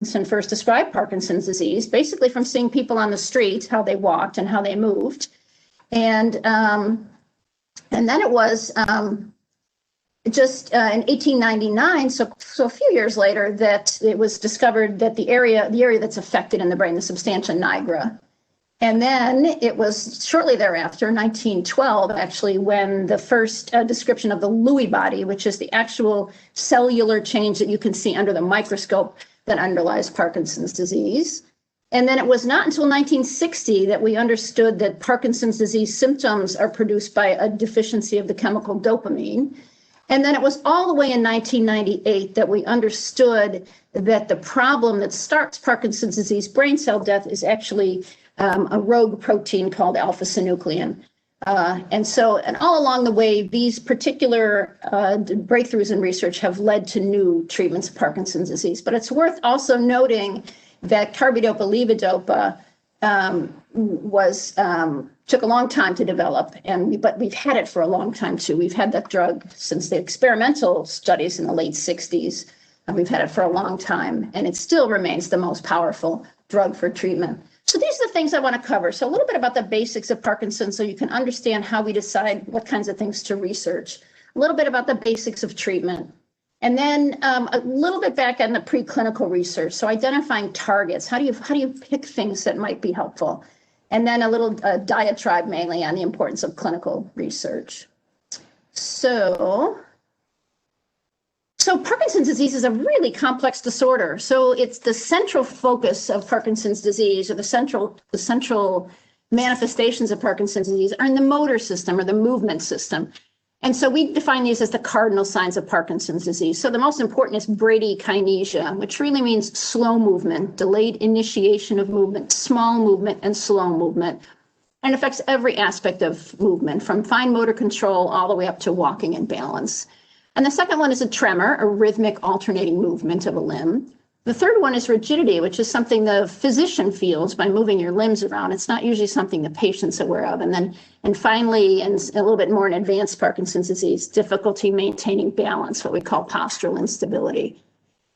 first described Parkinson's disease, basically from seeing people on the street, how they walked and how they moved. And then it was just in 1899, so a few years later, that it was discovered that the area that's affected in the brain, the substantia nigra. And then it was shortly thereafter, 1912, actually, when the first description of the Lewy body, which is the actual cellular change that you can see under the microscope that underlies Parkinson's disease. And then it was not until 1960 that we understood that Parkinson's disease symptoms are produced by a deficiency of the chemical dopamine. And then it was all the way in 1998 that we understood that the problem that starts Parkinson's disease brain cell death is actually a rogue protein called alpha-synuclein. And all along the way, these particular breakthroughs in research have led to new treatments of Parkinson's disease. But it's worth also noting that carbidopa-levodopa took a long time to develop, but we've had it for a long time too. We've had that drug since the experimental studies in the late 60s, and we've had it for a long time, and it still remains the most powerful drug for treatment. So these are the things I want to cover. So a little bit about the basics of Parkinson's so you can understand how we decide what kinds of things to research, a little bit about the basics of treatment, and then a little bit back on the preclinical research. So identifying targets, how do you pick things that might be helpful? And then a little diatribe mainly on the importance of clinical research. So Parkinson's disease is a really complex disorder. So it's the central focus of Parkinson's disease, or the central manifestations of Parkinson's disease are in the motor system or the movement system. And so we define these as the cardinal signs of Parkinson's disease. So the most important is bradykinesia, which really means slow movement, delayed initiation of movement, small movement, and slow movement. And it affects every aspect of movement, from fine motor control all the way up to walking and balance. And the second one is a tremor, a rhythmic alternating movement of a limb. The third one is rigidity, which is something the physician feels by moving your limbs around. It's not usually something the patient's aware of. And finally, and a little bit more in advanced Parkinson's disease, difficulty maintaining balance, what we call postural instability.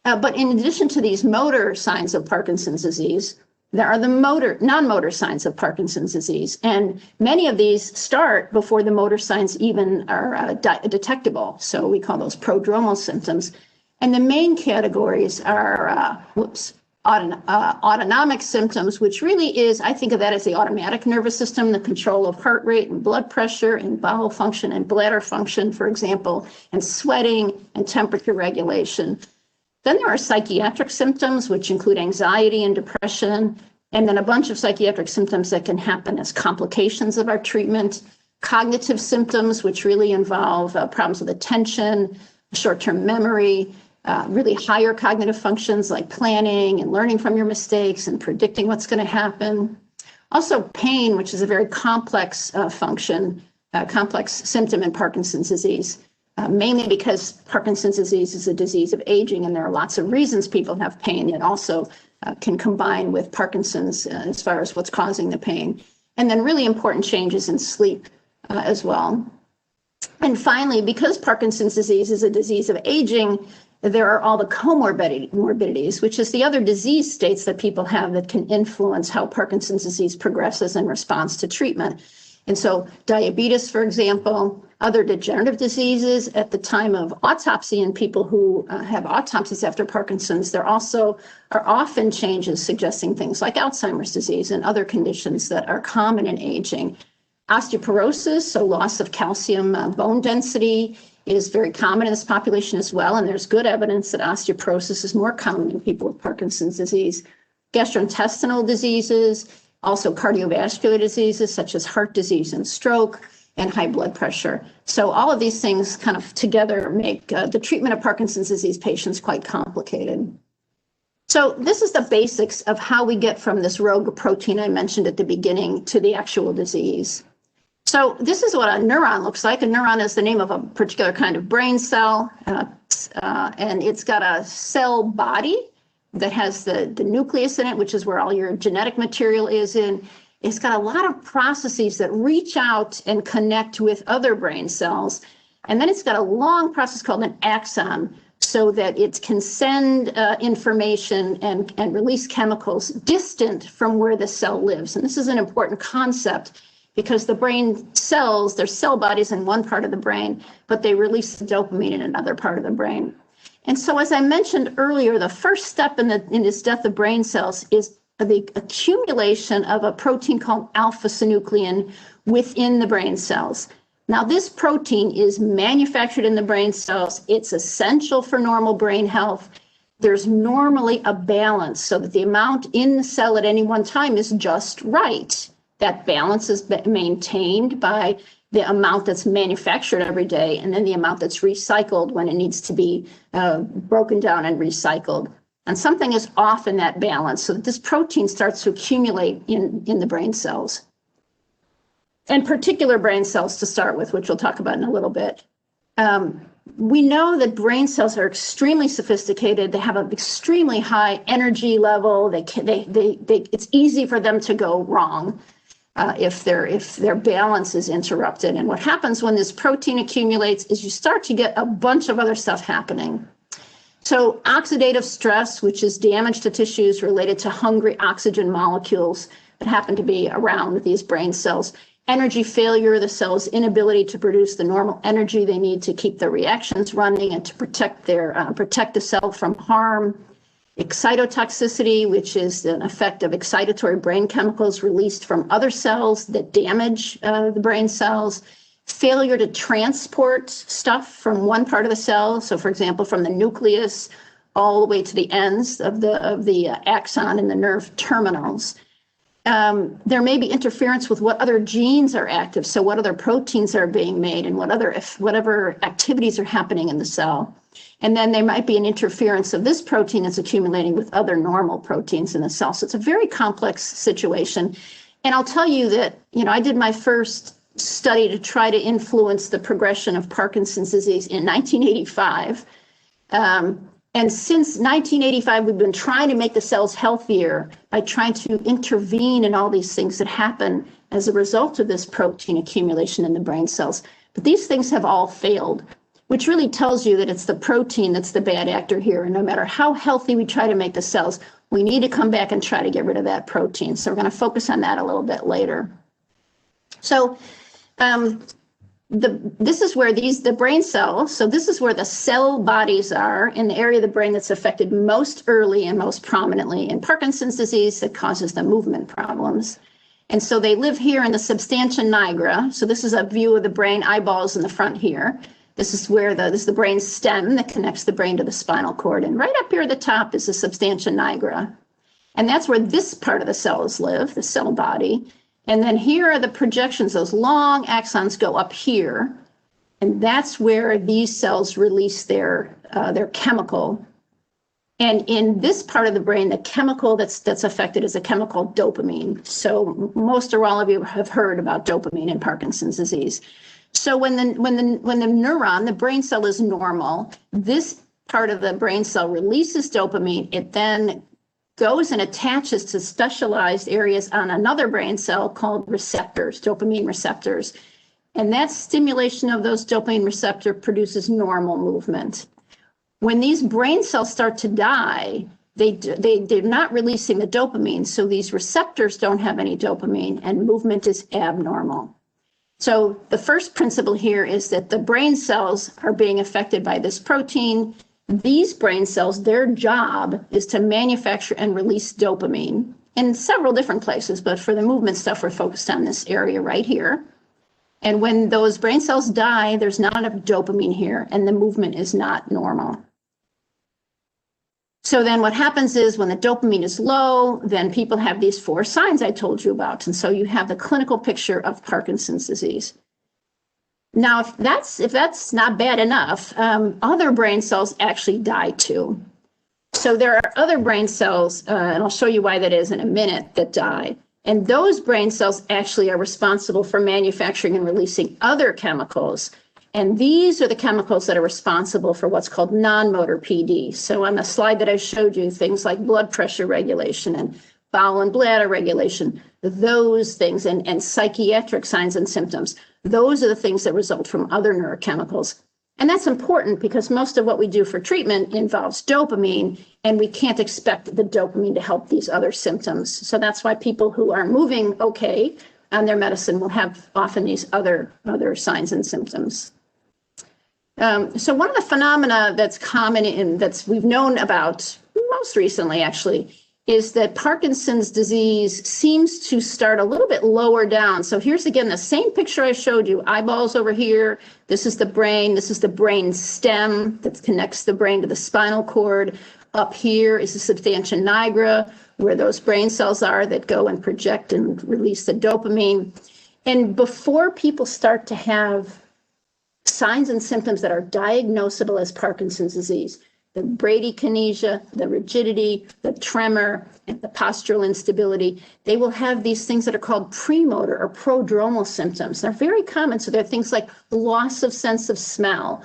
But in addition to these motor signs of Parkinson's disease, there are the non-motor signs of Parkinson's disease. And many of these start before the motor signs even are detectable. So we call those prodromal symptoms. And the main categories are, autonomic symptoms, which really is, I think of that as the automatic nervous system, the control of heart rate and blood pressure and bowel function and bladder function, for example, and sweating and temperature regulation. Then there are psychiatric symptoms, which include anxiety and depression, and then a bunch of psychiatric symptoms that can happen as complications of our treatment. Cognitive symptoms, which really involve problems with attention, short-term memory, really higher cognitive functions like planning and learning from your mistakes and predicting what's going to happen. Also pain, which is a very complex complex symptom in Parkinson's disease, mainly because Parkinson's disease is a disease of aging, and there are lots of reasons people have pain that also can combine with Parkinson's as far as what's causing the pain. And then really important changes in sleep as well. And finally, because Parkinson's disease is a disease of aging, there are all the comorbidities, which is the other disease states that people have that can influence how Parkinson's disease progresses in response to treatment. And so diabetes, for example, other degenerative diseases. At the time of autopsy in people who have autopsies after Parkinson's, there also are often changes suggesting things like Alzheimer's disease and other conditions that are common in aging. Osteoporosis, so loss of calcium bone density, is very common in this population as well, and there's good evidence that osteoporosis is more common in people with Parkinson's disease. Gastrointestinal diseases, also cardiovascular diseases such as heart disease and stroke, and high blood pressure. So all of these things kind of together make the treatment of Parkinson's disease patients quite complicated. So this is the basics of how we get from this rogue protein I mentioned at the beginning to the actual disease. So this is what a neuron looks like. A neuron is the name of a particular kind of brain cell, and it's got a cell body that has the nucleus in it, which is where all your genetic material is in. It's got a lot of processes that reach out and connect with other brain cells. And then it's got a long process called an axon, so that it can send information and release chemicals distant from where the cell lives. And this is an important concept because the brain cells, there's cell bodies in one part of the brain, but they release the dopamine in another part of the brain. And so, as I mentioned earlier, the first step in this death of brain cells is the accumulation of a protein called alpha-synuclein within the brain cells. Now, this protein is manufactured in the brain cells. It's essential for normal brain health. There's normally a balance so that the amount in the cell at any one time is just right. That balance is maintained by the amount that's manufactured every day and then the amount that's recycled when it needs to be broken down and recycled. And something is off in that balance so that this protein starts to accumulate in the brain cells. And particular brain cells to start with, which we'll talk about in a little bit. We know that brain cells are extremely sophisticated. They have an extremely high energy level. It's easy for them to go wrong if their balance is interrupted. And what happens when this protein accumulates is you start to get a bunch of other stuff happening. So oxidative stress, which is damage to tissues related to hungry oxygen molecules that happen to be around these brain cells. Energy failure, the cell's inability to produce the normal energy they need to keep their reactions running and to protect the cell from harm. Excitotoxicity, which is an effect of excitatory brain chemicals released from other cells that damage the brain cells. Failure to transport stuff from one part of the cell, so for example, from the nucleus all the way to the ends of the axon and the nerve terminals. There may be interference with what other genes are active, so what other proteins are being made and whatever activities are happening in the cell. And then there might be an interference of this protein that's accumulating with other normal proteins in the cell. So it's a very complex situation. And I'll tell you that, I did my first study to try to influence the progression of Parkinson's disease in 1985. And since 1985, we've been trying to make the cells healthier by trying to intervene in all these things that happen as a result of this protein accumulation in the brain cells. But these things have all failed, which really tells you that it's the protein that's the bad actor here. And no matter how healthy we try to make the cells, we need to come back and try to get rid of that protein. So we're going to focus on that a little bit later. So this is where the brain cells, so this is where the cell bodies are in the area of the brain that's affected most early and most prominently in Parkinson's disease that causes the movement problems. And so they live here in the substantia nigra. So this is a view of the brain, eyeballs in the front here. This is where this is the brain stem that connects the brain to the spinal cord. And right up here at the top is the substantia nigra. And that's where this part of the cells live, the cell body. And then here are the projections. Those long axons go up here. And that's where these cells release their chemical. And in this part of the brain, the chemical that's affected is a chemical called dopamine. So most or all of you have heard about dopamine in Parkinson's disease. So when the neuron, the brain cell is normal, this part of the brain cell releases dopamine. It then goes and attaches to specialized areas on another brain cell called receptors, dopamine receptors. And that stimulation of those dopamine receptor produces normal movement. When these brain cells start to die, they're not releasing the dopamine, so these receptors don't have any dopamine and movement is abnormal. So the first principle here is that the brain cells are being affected by this protein. These brain cells, their job is to manufacture and release dopamine in several different places, but for the movement stuff, we're focused on this area right here. And when those brain cells die, there's not enough dopamine here, and the movement is not normal. So then what happens is when the dopamine is low, then people have these 4 signs I told you about. And so you have the clinical picture of Parkinson's disease. Now, if that's not bad enough, other brain cells actually die too. So there are other brain cells, and I'll show you why that is in a minute, that die. And those brain cells actually are responsible for manufacturing and releasing other chemicals. And these are the chemicals that are responsible for what's called non-motor PD. So on the slide that I showed you, things like blood pressure regulation and bowel and bladder regulation, those things, and psychiatric signs and symptoms, those are the things that result from other neurochemicals. And that's important because most of what we do for treatment involves dopamine, and we can't expect the dopamine to help these other symptoms. So that's why people who are moving okay on their medicine will have often these other signs and symptoms. So one of the phenomena that's common we've known about most recently, actually, is that Parkinson's disease seems to start a little bit lower down. So here's again the same picture I showed you, eyeballs over here. This is the brain. This is the brain stem that connects the brain to the spinal cord. Up here is the substantia nigra, where those brain cells are that go and project and release the dopamine. And before people start to have signs and symptoms that are diagnosable as Parkinson's disease, the bradykinesia, the rigidity, the tremor, and the postural instability, they will have these things that are called premotor or prodromal symptoms. They're very common. So they're things like loss of sense of smell,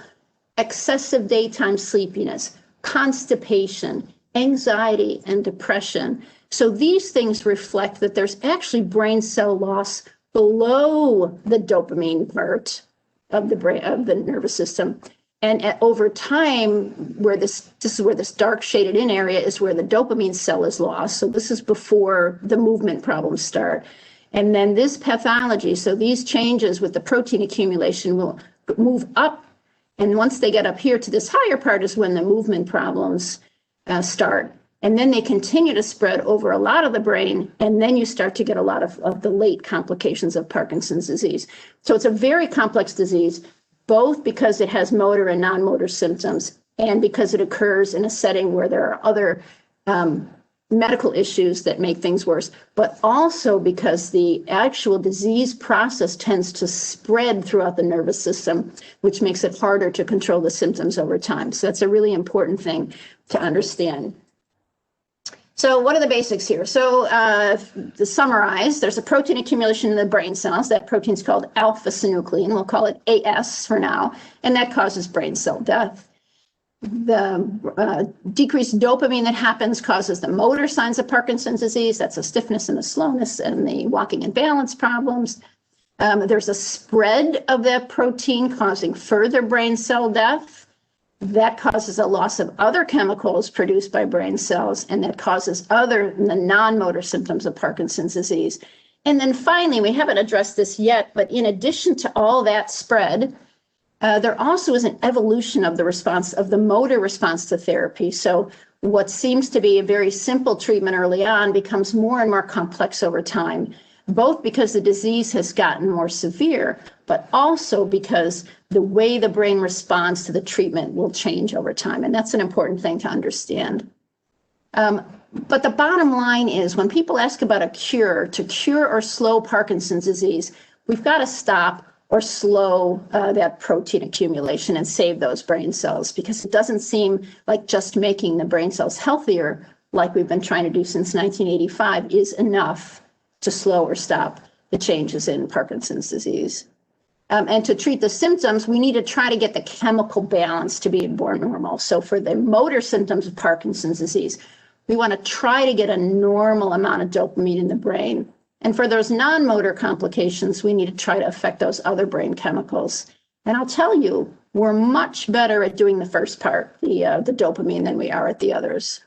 excessive daytime sleepiness, constipation, anxiety, and depression. So these things reflect that there's actually brain cell loss below the dopamine part of the brain, of the nervous system. And over time, where this is where this dark shaded in area is where the dopamine cell is lost. So this is before the movement problems start. And then this pathology, so these changes with the protein accumulation will move up. And once they get up here to this higher part is when the movement problems start. And then they continue to spread over a lot of the brain. And then you start to get a lot of the late complications of Parkinson's disease. So it's a very complex disease, both because it has motor and non-motor symptoms and because it occurs in a setting where there are other medical issues that make things worse, but also because the actual disease process tends to spread throughout the nervous system, which makes it harder to control the symptoms over time. So that's a really important thing to understand. So what are the basics here? So to summarize, there's a protein accumulation in the brain cells. That protein's called alpha-synuclein. We'll call it AS for now, and that causes brain cell death. The decreased dopamine that happens causes the motor signs of Parkinson's disease. That's the stiffness and the slowness and the walking and balance problems. There's a spread of that protein causing further brain cell death. That causes a loss of other chemicals produced by brain cells, and that causes the non-motor symptoms of Parkinson's disease. And then finally, we haven't addressed this yet, but in addition to all that spread, there also is an evolution of the response, of the motor response to therapy. So what seems to be a very simple treatment early on becomes more and more complex over time, both because the disease has gotten more severe, but also because the way the brain responds to the treatment will change over time. And that's an important thing to understand. But the bottom line is when people ask about a cure, to cure or slow Parkinson's disease, we've got to stop or slow that protein accumulation and save those brain cells, because it doesn't seem like just making the brain cells healthier, like we've been trying to do since 1985, is enough to slow or stop the changes in Parkinson's disease. And to treat the symptoms, we need to try to get the chemical balance to be more normal. So for the motor symptoms of Parkinson's disease, we want to try to get a normal amount of dopamine in the brain. And for those non-motor complications, we need to try to affect those other brain chemicals. And I'll tell you, we're much better at doing the first part, the dopamine, than we are at the others.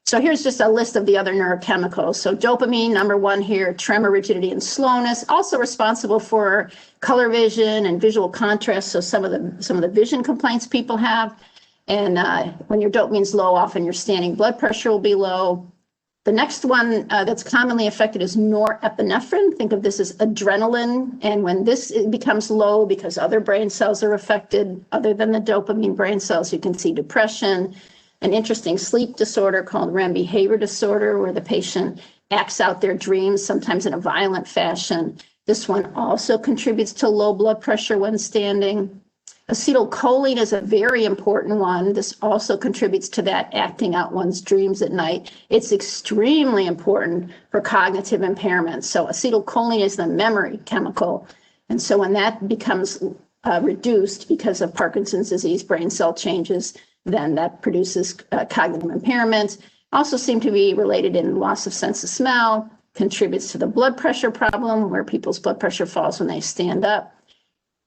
So here's just a list of the other neurochemicals. So dopamine, number one here, tremor, rigidity, and slowness, also responsible for color vision and visual contrast. So some of the vision complaints people have. And when your dopamine's low, often your standing blood pressure will be low. The next one that's commonly affected is norepinephrine. Think of this as adrenaline. And when this becomes low because other brain cells are affected, other than the dopamine brain cells, you can see depression, an interesting sleep disorder called REM behavior disorder, where the patient acts out their dreams, sometimes in a violent fashion. This one also contributes to low blood pressure when standing. Acetylcholine is a very important one. This also contributes to that acting out one's dreams at night. It's extremely important for cognitive impairment. So acetylcholine is the memory chemical. And so when that becomes reduced because of Parkinson's disease brain cell changes, then that produces cognitive impairment. Also seem to be related in loss of sense of smell, contributes to the blood pressure problem where people's blood pressure falls when they stand up.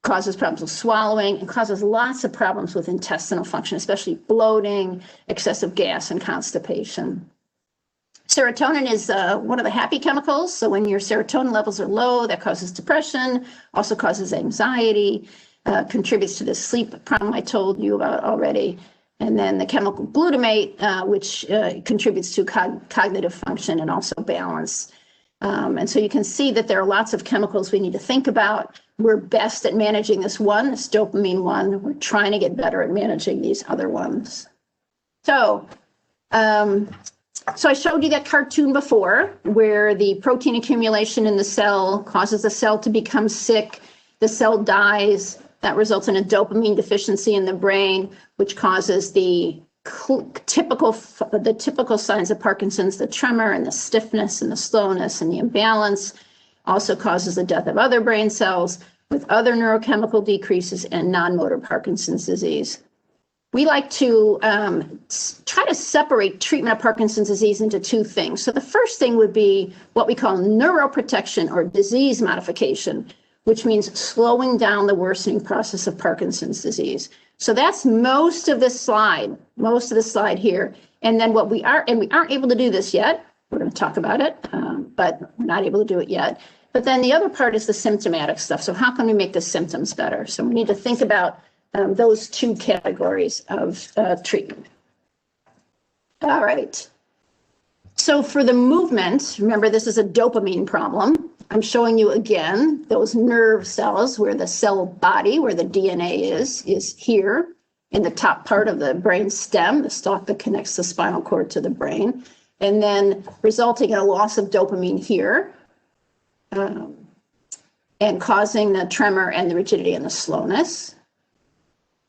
causes problems with swallowing, and causes lots of problems with intestinal function, especially bloating, excessive gas, and constipation. Serotonin is one of the happy chemicals. So when your serotonin levels are low, that causes depression, also causes anxiety, contributes to the sleep problem I told you about already. And then the chemical glutamate, which contributes to cognitive function and also balance. And so you can see that there are lots of chemicals we need to think about. We're best at managing this dopamine one. We're trying to get better at managing these other ones. So I showed you that cartoon before where the protein accumulation in the cell causes the cell to become sick. The cell dies. That results in a dopamine deficiency in the brain, which causes the typical signs of Parkinson's, the tremor and the stiffness and the slowness and the imbalance. Also causes the death of other brain cells with other neurochemical decreases and non-motor Parkinson's disease. We like to try to separate treatment of Parkinson's disease into two things. So the first thing would be what we call neuroprotection or disease modification, which means slowing down the worsening process of Parkinson's disease. So that's most of this slide here. And then we aren't able to do this yet. We're going to talk about it, but we're not able to do it yet. But then the other part is the symptomatic stuff. So how can we make the symptoms better? So we need to think about those two categories of treatment. All right. So for the movement, remember this is a dopamine problem. I'm showing you again those nerve cells where the cell body, where the DNA is here in the top part of the brain stem, the stalk that connects the spinal cord to the brain, and then resulting in a loss of dopamine here and causing the tremor and the rigidity and the slowness.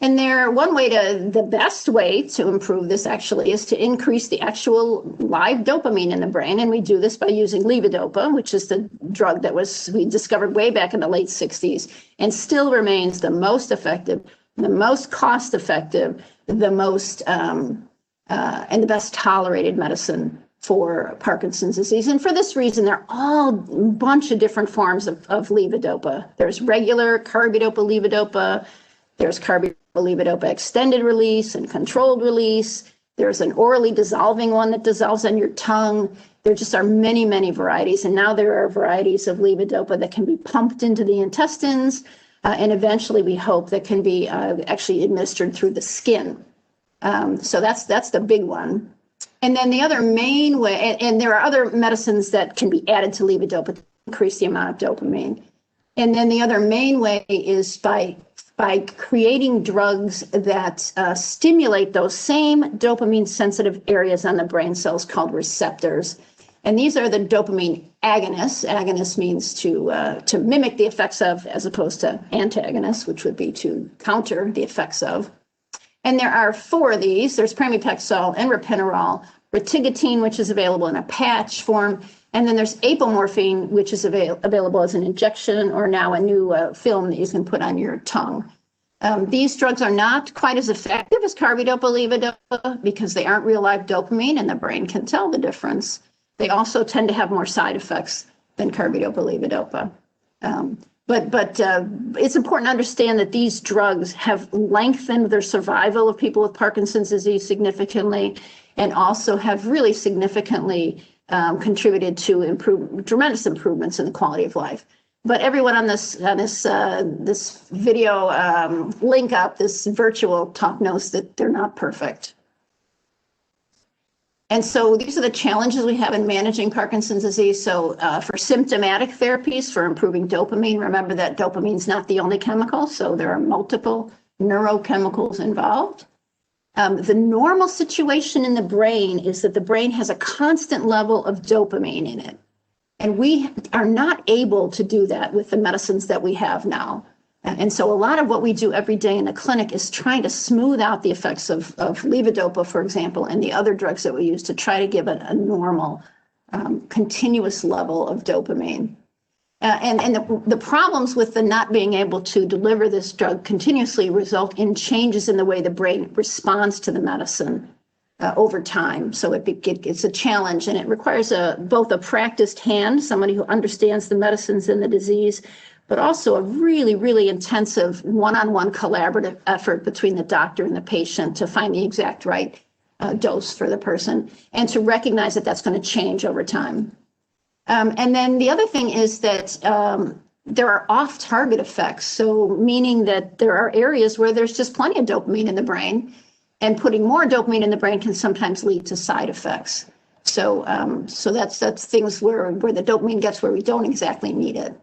And the best way to improve this actually is to increase the actual live dopamine in the brain. And we do this by using levodopa, which is the drug that we discovered way back in the late 60s and still remains the most effective, the most cost effective, the most and the best tolerated medicine for Parkinson's disease. And for this reason, there are all a bunch of different forms of levodopa. There's regular carbidopa levodopa. There's carbidopa extended release and controlled release. There's an orally dissolving one that dissolves on your tongue. There just are many, many varieties. And now there are varieties of levodopa that can be pumped into the intestines. And eventually we hope that can be actually administered through the skin. So that's the big one. And then the other main way, and there are other medicines that can be added to levodopa to increase the amount of dopamine. And then the other main way is by creating drugs that stimulate those same dopamine-sensitive areas on the brain cells called receptors. And these are the dopamine agonists. Agonist means to mimic the effects of, as opposed to antagonists, which would be to counter the effects of. And there are 4 of these. There's pramipexole and ropinirole, rotigotine, which is available in a patch form, and then there's apomorphine, which is available as an injection or now a new film that you can put on your tongue. These drugs are not quite as effective as carbidopa levodopa because they aren't real live dopamine and the brain can tell the difference. They also tend to have more side effects than carbidopa levodopa. But it's important to understand that these drugs have lengthened their survival of people with Parkinson's disease significantly and also have really significantly contributed to tremendous improvements in the quality of life. But everyone on this video link up, this virtual talk, knows that they're not perfect. And so these are the challenges we have in managing Parkinson's disease. So for symptomatic therapies, for improving dopamine, remember that dopamine is not the only chemical, so there are multiple neurochemicals involved. The normal situation in the brain is that the brain has a constant level of dopamine in it. And we are not able to do that with the medicines that we have now. And so a lot of what we do every day in the clinic is trying to smooth out the effects of levodopa, for example, and the other drugs that we use to try to give it a normal, continuous level of dopamine. And the problems with the not being able to deliver this drug continuously result in changes in the way the brain responds to the medicine over time. So it's a challenge, and it requires both a practiced hand, somebody who understands the medicines and the disease, but also a really, really intensive one-on-one collaborative effort between the doctor and the patient to find the exact right dose for the person, and to recognize that that's going to change over time. And then the other thing is that there are off-target effects, so meaning that there are areas where there's just plenty of dopamine in the brain, and putting more dopamine in the brain can sometimes lead to side effects. So that's things where the dopamine gets where we don't exactly need it.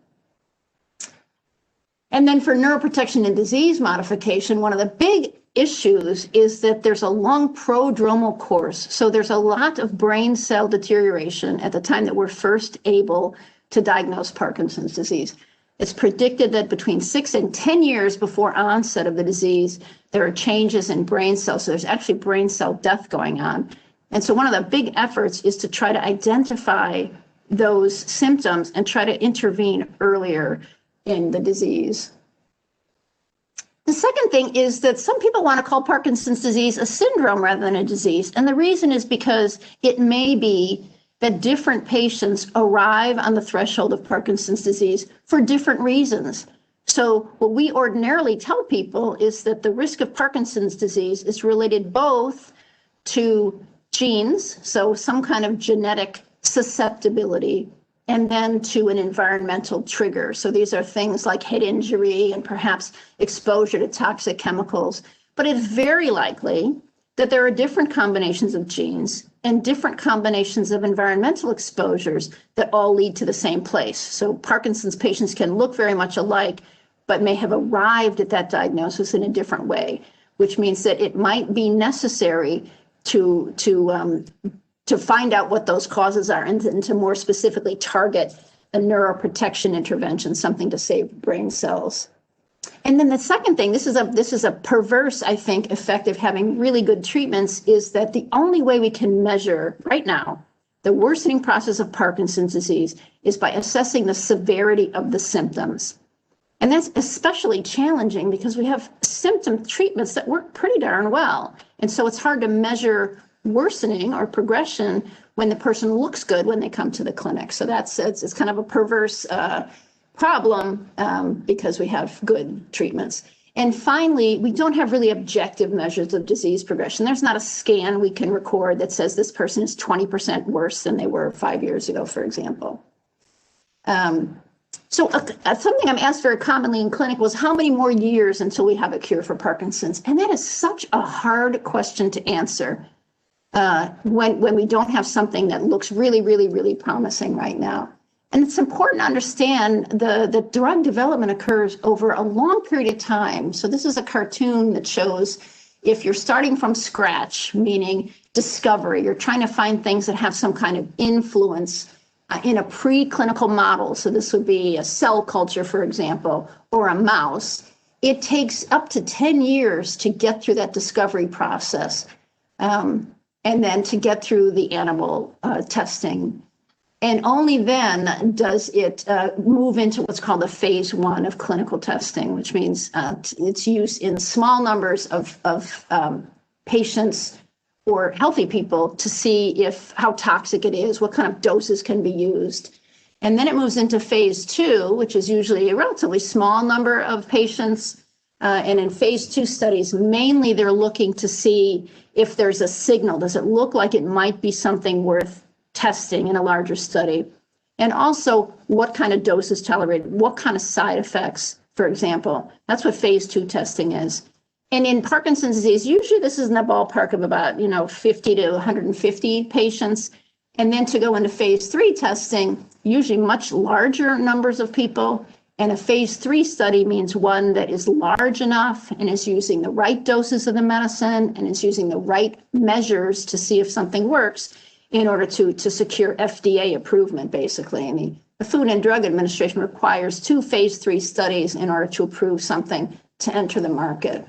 And then for neuroprotection and disease modification, one of the big issues is that there's a long prodromal course. So there's a lot of brain cell deterioration at the time that we're first able to diagnose Parkinson's disease. It's predicted that between 6 and 10 years before onset of the disease, there are changes in brain cells. So there's actually brain cell death going on. And so one of the big efforts is to try to identify those symptoms and try to intervene earlier in the disease. The second thing is that some people want to call Parkinson's disease a syndrome rather than a disease. And the reason is because it may be that different patients arrive on the threshold of Parkinson's disease for different reasons. So what we ordinarily tell people is that the risk of Parkinson's disease is related both to genes, so some kind of genetic susceptibility, and then to an environmental trigger. So these are things like head injury and perhaps exposure to toxic chemicals. But it's very likely that there are different combinations of genes and different combinations of environmental exposures that all lead to the same place. So Parkinson's patients can look very much alike, but may have arrived at that diagnosis in a different way, which means that it might be necessary to find out what those causes are and to more specifically target a neuroprotection intervention, something to save brain cells. And then the second thing, this is a perverse, I think, effect of having really good treatments, is that the only way we can measure right now the worsening process of Parkinson's disease is by assessing the severity of the symptoms. And that's especially challenging because we have symptom treatments that work pretty darn well. And so it's hard to measure worsening or progression when the person looks good when they come to the clinic. So it's kind of a perverse problem because we have good treatments. And finally, we don't have really objective measures of disease progression. There's not a scan we can record that says this person is 20% worse than they were 5 years ago, for example. So something I'm asked very commonly in clinic was, how many more years until we have a cure for Parkinson's? And that is such a hard question to answer when we don't have something that looks really, really, really promising right now. And it's important to understand the drug development occurs over a long period of time. So this is a cartoon that shows if you're starting from scratch, meaning discovery, you're trying to find things that have some kind of influence in a preclinical model. So this would be a cell culture, for example, or a mouse. It takes up to 10 years to get through that discovery process, and then to get through the animal testing. And only then does it move into what's called the phase 1 of clinical testing, which means its use in small numbers of patients or healthy people to see how toxic it is, what kind of doses can be used. And then it moves into phase 2, which is usually a relatively small number of patients. And in phase 2 studies, mainly they're looking to see if there's a signal. Does it look like it might be something worth testing in a larger study? And also, what kind of dose is tolerated? What kind of side effects, for example? That's what phase 2 testing is. And in Parkinson's disease, usually this is in the ballpark of about 50 to 150 patients. And then to go into phase 3 testing, usually much larger numbers of people. And a phase 3 study means one that is large enough and is using the right doses of the medicine and is using the right measures to see if something works in order to secure FDA approval, basically. I mean, the Food and Drug Administration requires 2 phase 3 studies in order to approve something to enter the market.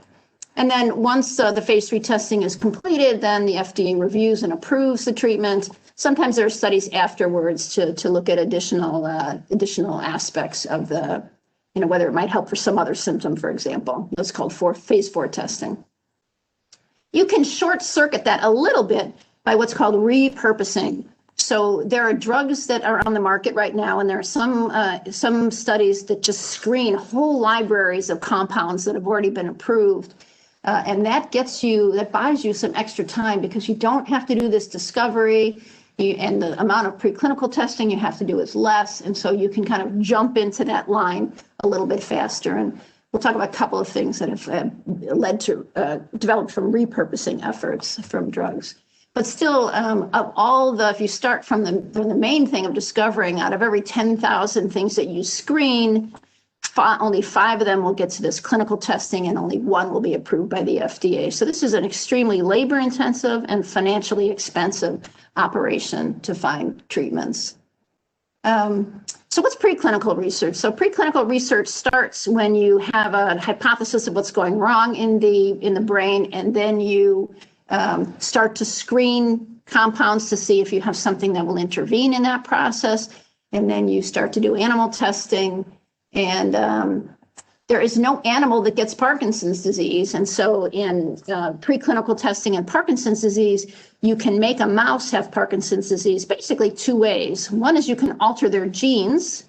And then once the phase 3 testing is completed, then the FDA reviews and approves the treatment. Sometimes there are studies afterwards to look at additional aspects of the, whether it might help for some other symptom, for example. That's called phase 4 testing. You can short circuit that a little bit by what's called repurposing. So there are drugs that are on the market right now, and there are some studies that just screen whole libraries of compounds that have already been approved. And that buys you some extra time because you don't have to do this discovery, and the amount of preclinical testing you have to do is less. And so you can kind of jump into that line a little bit faster. And we'll talk about a couple of things that have led to developed from repurposing efforts from drugs. But still, if you start from the main thing of discovering, out of every 10,000 things that you screen, only 5 of them will get to this clinical testing, and only 1 will be approved by the FDA. So this is an extremely labor-intensive and financially expensive operation to find treatments. So what's preclinical research? So preclinical research starts when you have a hypothesis of what's going wrong in the brain, and then you start to screen compounds to see if you have something that will intervene in that process. And then you start to do animal testing. And there is no animal that gets Parkinson's disease. And so in preclinical testing in Parkinson's disease, you can make a mouse have Parkinson's disease basically 2 ways. One is you can alter their genes,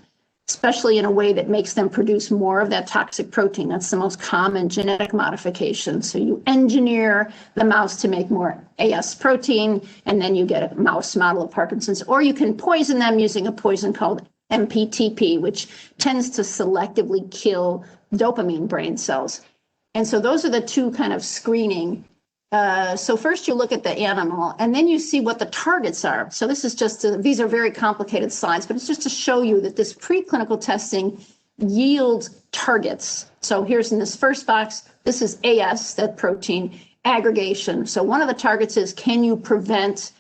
especially in a way that makes them produce more of that toxic protein. That's the most common genetic modification. So you engineer the mouse to make more AS protein, and then you get a mouse model of Parkinson's. Or you can poison them using a poison called MPTP, which tends to selectively kill dopamine brain cells. And so those are the 2 kind of screening. So first you look at the animal, and then you see what the targets are. So this is these are very complicated slides, but it's just to show you that this preclinical testing yields targets. So here's in this first box, this is AS, that protein aggregation. So one of the targets is, can you prevent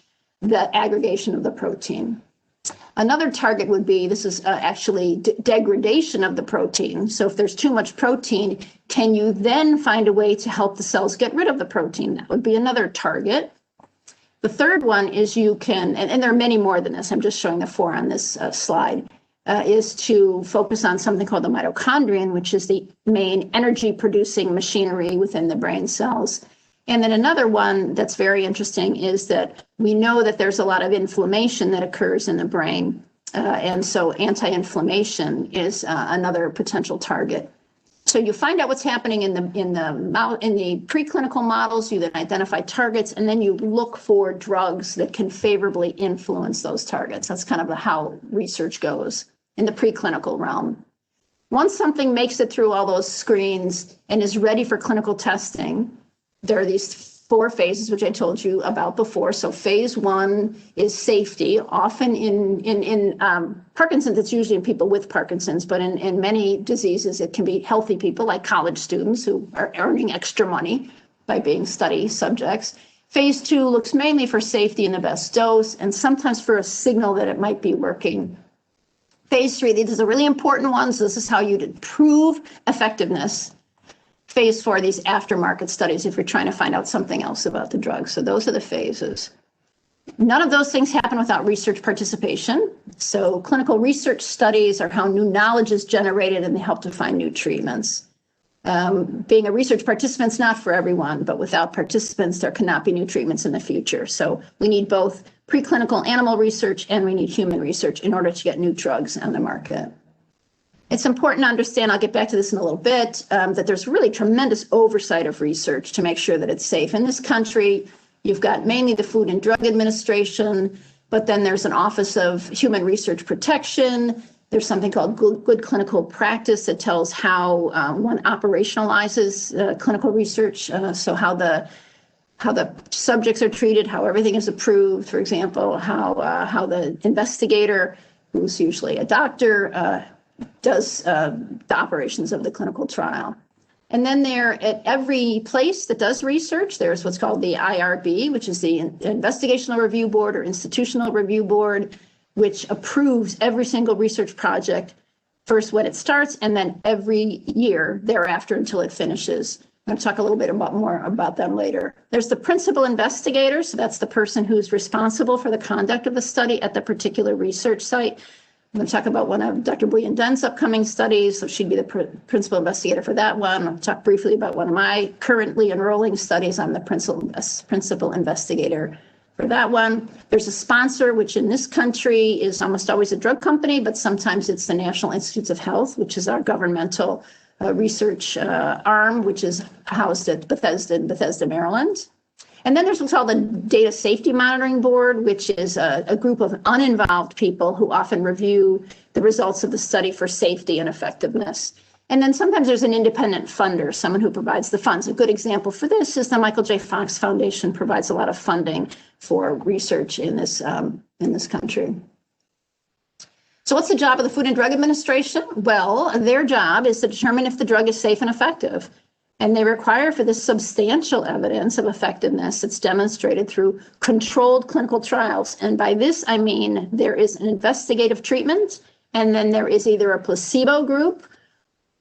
the aggregation of the protein? Another target would be, this is actually degradation of the protein. So if there's too much protein, can you then find a way to help the cells get rid of the protein? That would be another target. The third one is you can, and there are many more than this, I'm just showing the 4 on this slide, is to focus on something called the mitochondrion, which is the main energy producing machinery within the brain cells. And then another one that's very interesting is that we know that there's a lot of inflammation that occurs in the brain. And so anti-inflammation is another potential target. So you find out what's happening in the preclinical models, you then identify targets, and then you look for drugs that can favorably influence those targets. That's kind of how research goes in the preclinical realm. Once something makes it through all those screens and is ready for clinical testing, there are these 4 phases, which I told you about before. So phase 1 is safety. Often in Parkinson's, it's usually in people with Parkinson's, but in many diseases, it can be healthy people like college students who are earning extra money by being study subjects. Phase 2 looks mainly for safety and the best dose, and sometimes for a signal that it might be working. Phase 3, these are really important ones. This is how you'd prove effectiveness. Phase 4, these aftermarket studies, if you're trying to find out something else about the drug. So those are the phases. None of those things happen without research participation. So clinical research studies are how new knowledge is generated, and they help to find new treatments. Being a research participant is not for everyone, but without participants, there cannot be new treatments in the future. So we need both preclinical animal research and we need human research in order to get new drugs on the market. It's important to understand, I'll get back to this in a little bit, that there's really tremendous oversight of research to make sure that it's safe. In this country, you've got mainly the Food and Drug Administration, but then there's an Office of Human Research Protection. There's something called good clinical practice that tells how one operationalizes clinical research, so how the subjects are treated, how everything is approved, for example, how the investigator, who's usually a doctor, does the operations of the clinical trial. And then there, at every place that does research, there's what's called the IRB, which is the Investigational Review Board or Institutional Review Board, which approves every single research project, first when it starts, and then every year thereafter until it finishes. I'm going to talk a little bit more about them later. There's the principal investigator, so that's the person who's responsible for the conduct of the study at the particular research site. I'm going to talk about one of Dr. Bouillandin's upcoming studies, so she'd be the principal investigator for that one. I'll talk briefly about one of my currently enrolling studies. I'm the principal investigator for that one. There's a sponsor, which in this country is almost always a drug company, but sometimes it's the National Institutes of Health, which is our governmental research arm, which is housed at Bethesda, Maryland. And then there's what's called the Data Safety Monitoring Board, which is a group of uninvolved people who often review the results of the study for safety and effectiveness. And then sometimes there's an independent funder, someone who provides the funds. A good example for this is the Michael J. Fox Foundation provides a lot of funding for research in this country. So what's the job of the Food and Drug Administration? Well, their job is to determine if the drug is safe and effective. And they require for this substantial evidence of effectiveness that's demonstrated through controlled clinical trials. And by this, I mean there is an investigative treatment, and then there is either a placebo group,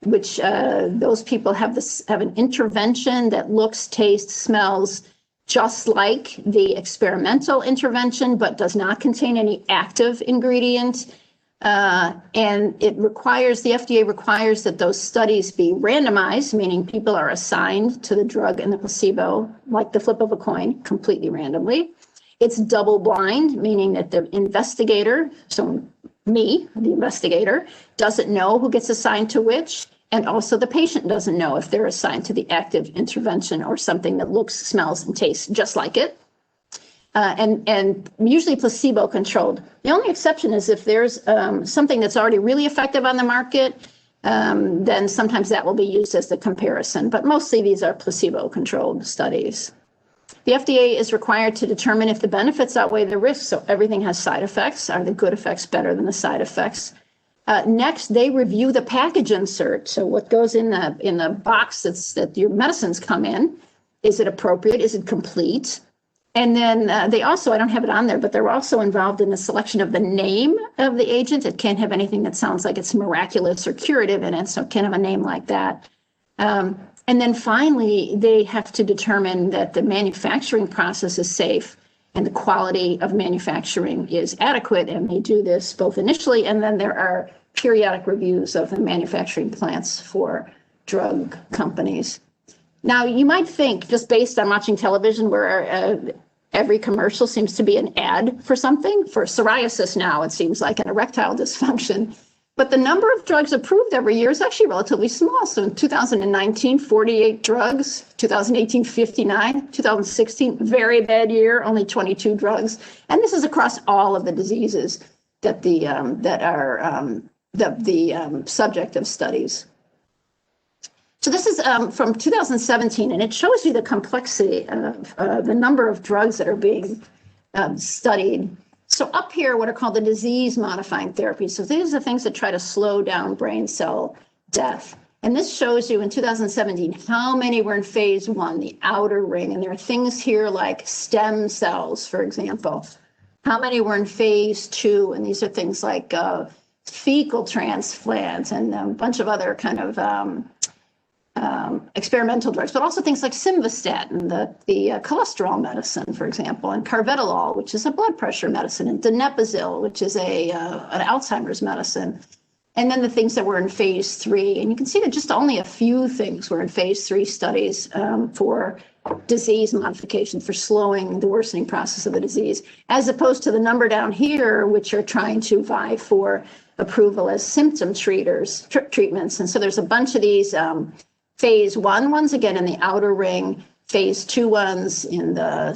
which those people have an intervention that looks, tastes, smells just like the experimental intervention, but does not contain any active ingredient. And the FDA requires that those studies be randomized, meaning people are assigned to the drug and the placebo, like the flip of a coin, completely randomly. It's double blind, meaning that the investigator, so me, the investigator, doesn't know who gets assigned to which. And also the patient doesn't know if they're assigned to the active intervention or something that looks, smells, and tastes just like it. And usually placebo controlled. The only exception is if there's something that's already really effective on the market, then sometimes that will be used as the comparison. But mostly these are placebo controlled studies. The FDA is required to determine if the benefits outweigh the risks. So everything has side effects. Are the good effects better than the side effects? Next, they review the package insert. So what goes in the box that your medicines come in, is it appropriate? Is it complete? And then they also, I don't have it on there, but they're also involved in the selection of the name of the agent. It can't have anything that sounds like it's miraculous or curative in it, so it can't have a name like that. And then finally, they have to determine that the manufacturing process is safe and the quality of manufacturing is adequate. And they do this both initially, and then there are periodic reviews of the manufacturing plants for drug companies. Now, you might think, just based on watching television where every commercial seems to be an ad for something, for psoriasis now, it seems like an erectile dysfunction. But the number of drugs approved every year is actually relatively small. So in 2019, 48 drugs, 2018, 59, 2016, very bad year, only 22 drugs. And this is across all of the diseases that are the subject of studies. So this is from 2017, and it shows you the complexity of the number of drugs that are being studied. So up here, what are called the disease-modifying therapies. So these are things that try to slow down brain cell death. And this shows you in 2017 how many were in phase 1, the outer ring. And there are things here like stem cells, for example. How many were in phase 2? And these are things like fecal transplants and a bunch of other kind of experimental drugs, but also things like simvastatin, the cholesterol medicine, for example, and carvedilol, which is a blood pressure medicine, and donepezil, which is an Alzheimer's medicine. And then the things that were in phase 3. And you can see that just only a few things were in phase 3 studies for disease modification, for slowing the worsening process of the disease, as opposed to the number down here, which are trying to vie for approval as symptom treatments. And so there's a bunch of these phase 1 ones, again, in the outer ring, phase 2 ones in the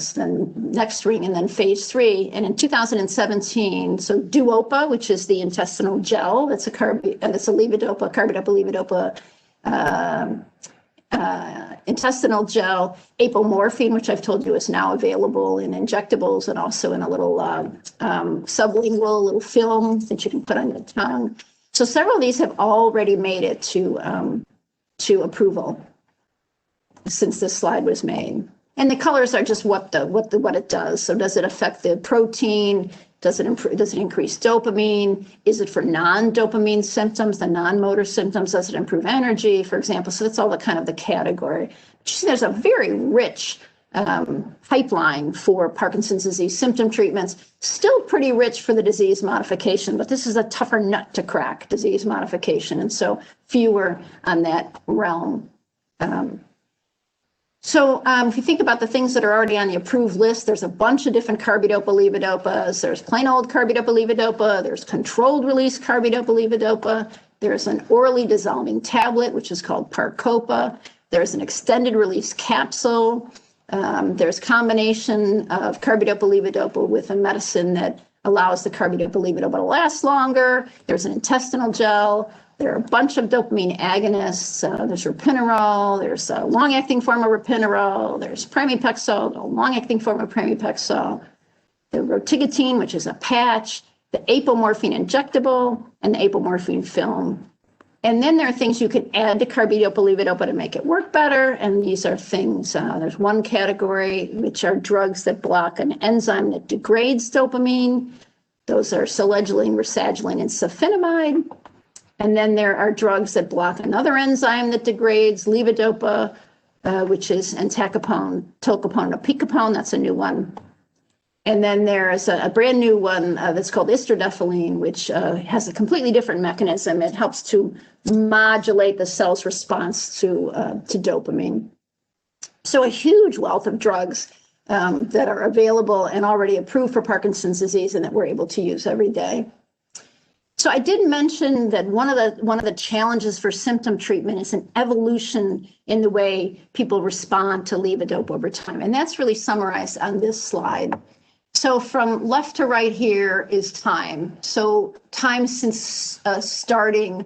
next ring, and then phase 3. And in 2017, so Duopa, which is the intestinal gel, that's a levodopa, carbidopa levodopa intestinal gel, apomorphine, which I've told you is now available in injectables and also in a little sublingual little film that you can put on your tongue. So several of these have already made it to approval since this slide was made. And the colors are just what it does. So does it affect the protein? Does it increase dopamine? Is it for non-dopamine symptoms, the non-motor symptoms? Does it improve energy, for example? So that's all the kind of the category. There's a very rich pipeline for Parkinson's disease symptom treatments, still pretty rich for the disease modification, but this is a tougher nut to crack, disease modification, and so fewer on that realm. So if you think about the things that are already on the approved list, there's a bunch of different carbidopa-levodopas. There's plain old carbidopa-levodopa. There's controlled release carbidopa-levodopa. There's an orally dissolving tablet, which is called Parcopa. There's an extended release capsule. There's combination of carbidopa-levodopa with a medicine that allows the carbidopa-levodopa to last longer. There's an intestinal gel. There are a bunch of dopamine agonists. There's ropinirole. There's a long-acting form of ropinirole. There's pramipexole, a long-acting form of pramipexole. The rotigotine, which is a patch. The apomorphine injectable, and the apomorphine film. And then there are things you can add to carbidopa-levodopa to make it work better. And these are things, there's one category, which are drugs that block an enzyme that degrades dopamine. Those are selegiline, rasagiline, and safinamide. And then there are drugs that block another enzyme that degrades levodopa, which is entacapone, tolcapone, and opicapone. That's a new one. And then there's a brand new one that's called istradefylline, which has a completely different mechanism. It helps to modulate the cell's response to dopamine. So a huge wealth of drugs that are available and already approved for Parkinson's disease and that we're able to use every day. So I did mention that one of the challenges for symptom treatment is an evolution in the way people respond to levodopa over time. And that's really summarized on this slide. So from left to right here is time. So time since starting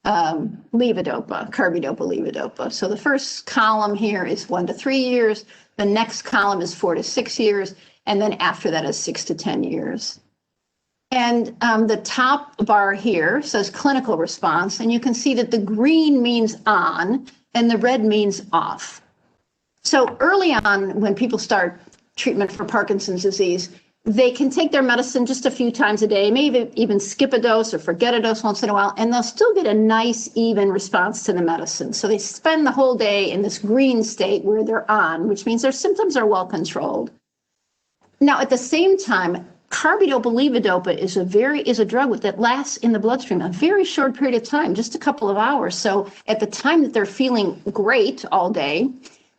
levodopa, carbidopa-levodopa. So the first column here is 1 to 3 years. The next column is 4 to 6 years. And then after that is 6 to 10 years. And the top bar here says clinical response. And you can see that the green means on and the red means off. So early on, when people start treatment for Parkinson's disease, they can take their medicine just a few times a day, maybe even skip a dose or forget a dose once in a while, and they'll still get a nice, even response to the medicine. So they spend the whole day in this green state where they're on, which means their symptoms are well controlled. Now, at the same time, carbidopa-levodopa is a drug that lasts in the bloodstream a very short period of time, just a couple of hours. So at the time that they're feeling great all day,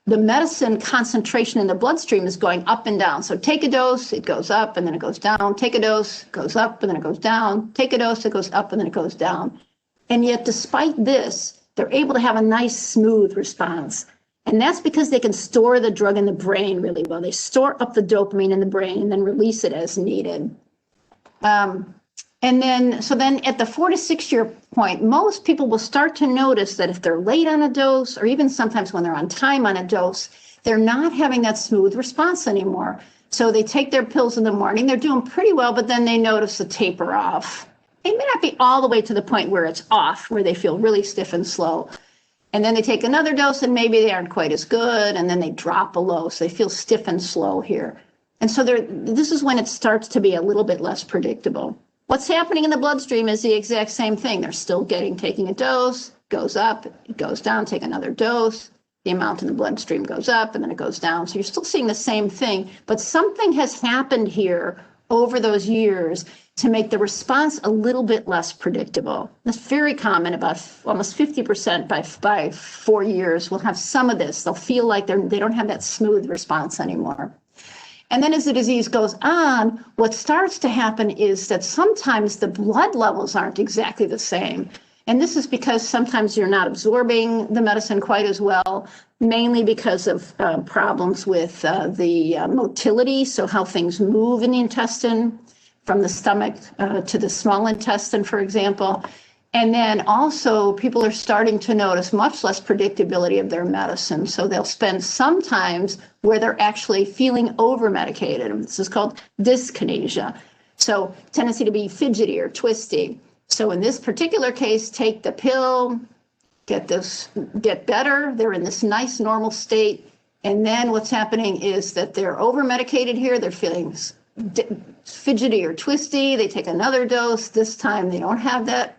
the medicine concentration in the bloodstream is going up and down. So take a dose, it goes up and then it goes down. Take a dose, it goes up and then it goes down. Take a dose, it goes up and then it goes down. And yet, despite this, they're able to have a nice, smooth response. And that's because they can store the drug in the brain really well. They store up the dopamine in the brain and then release it as needed. And then at the 4 to 6 year point, most people will start to notice that if they're late on a dose, or even sometimes when they're on time on a dose, they're not having that smooth response anymore. So they take their pills in the morning, they're doing pretty well, but then they notice a taper off. It may not be all the way to the point where it's off, where they feel really stiff and slow. And then they take another dose and maybe they aren't quite as good, and then they drop below, so they feel stiff and slow here. And so this is when it starts to be a little bit less predictable. What's happening in the bloodstream is the exact same thing. They're still taking a dose, goes up, it goes down, take another dose. The amount in the bloodstream goes up and then it goes down. So you're still seeing the same thing, but something has happened here over those years to make the response a little bit less predictable. That's very common. About almost 50% by 4 years will have some of this. They'll feel like they don't have that smooth response anymore. And then as the disease goes on, what starts to happen is that sometimes the blood levels aren't exactly the same. And this is because sometimes you're not absorbing the medicine quite as well, mainly because of problems with the motility, so how things move in the intestine, from the stomach to the small intestine, for example. And then also people are starting to notice much less predictability of their medicine. So they'll spend some times where they're actually feeling over-medicated. This is called dyskinesia. So tendency to be fidgety or twisty. So in this particular case, take the pill, get better. They're in this nice normal state. And then what's happening is that they're over-medicated here. They're feeling fidgety or twisty. They take another dose. This time they don't have that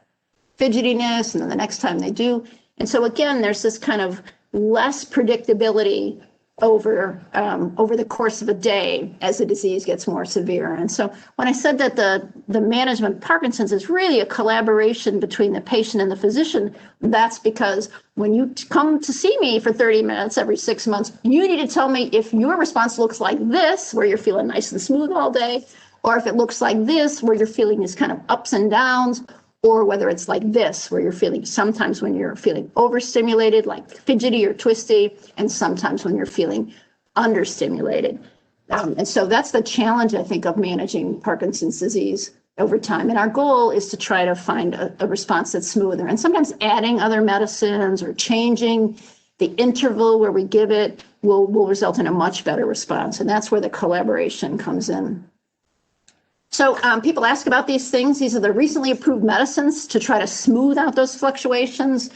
fidgetiness, and then the next time they do. And so again, there's this kind of less predictability over the course of a day as the disease gets more severe. And so when I said that the management of Parkinson's is really a collaboration between the patient and the physician, that's because when you come to see me for 30 minutes every 6 months, you need to tell me if your response looks like this, where you're feeling nice and smooth all day, or if it looks like this, where you're feeling these kind of ups and downs, or whether it's like this, where you're feeling sometimes when you're feeling overstimulated, like fidgety or twisty, and sometimes when you're feeling understimulated. And so that's the challenge, I think, of managing Parkinson's disease over time. And our goal is to try to find a response that's smoother. And sometimes adding other medicines or changing the interval where we give it will result in a much better response. And that's where the collaboration comes in. So people ask about these things. These are the recently approved medicines to try to smooth out those fluctuations.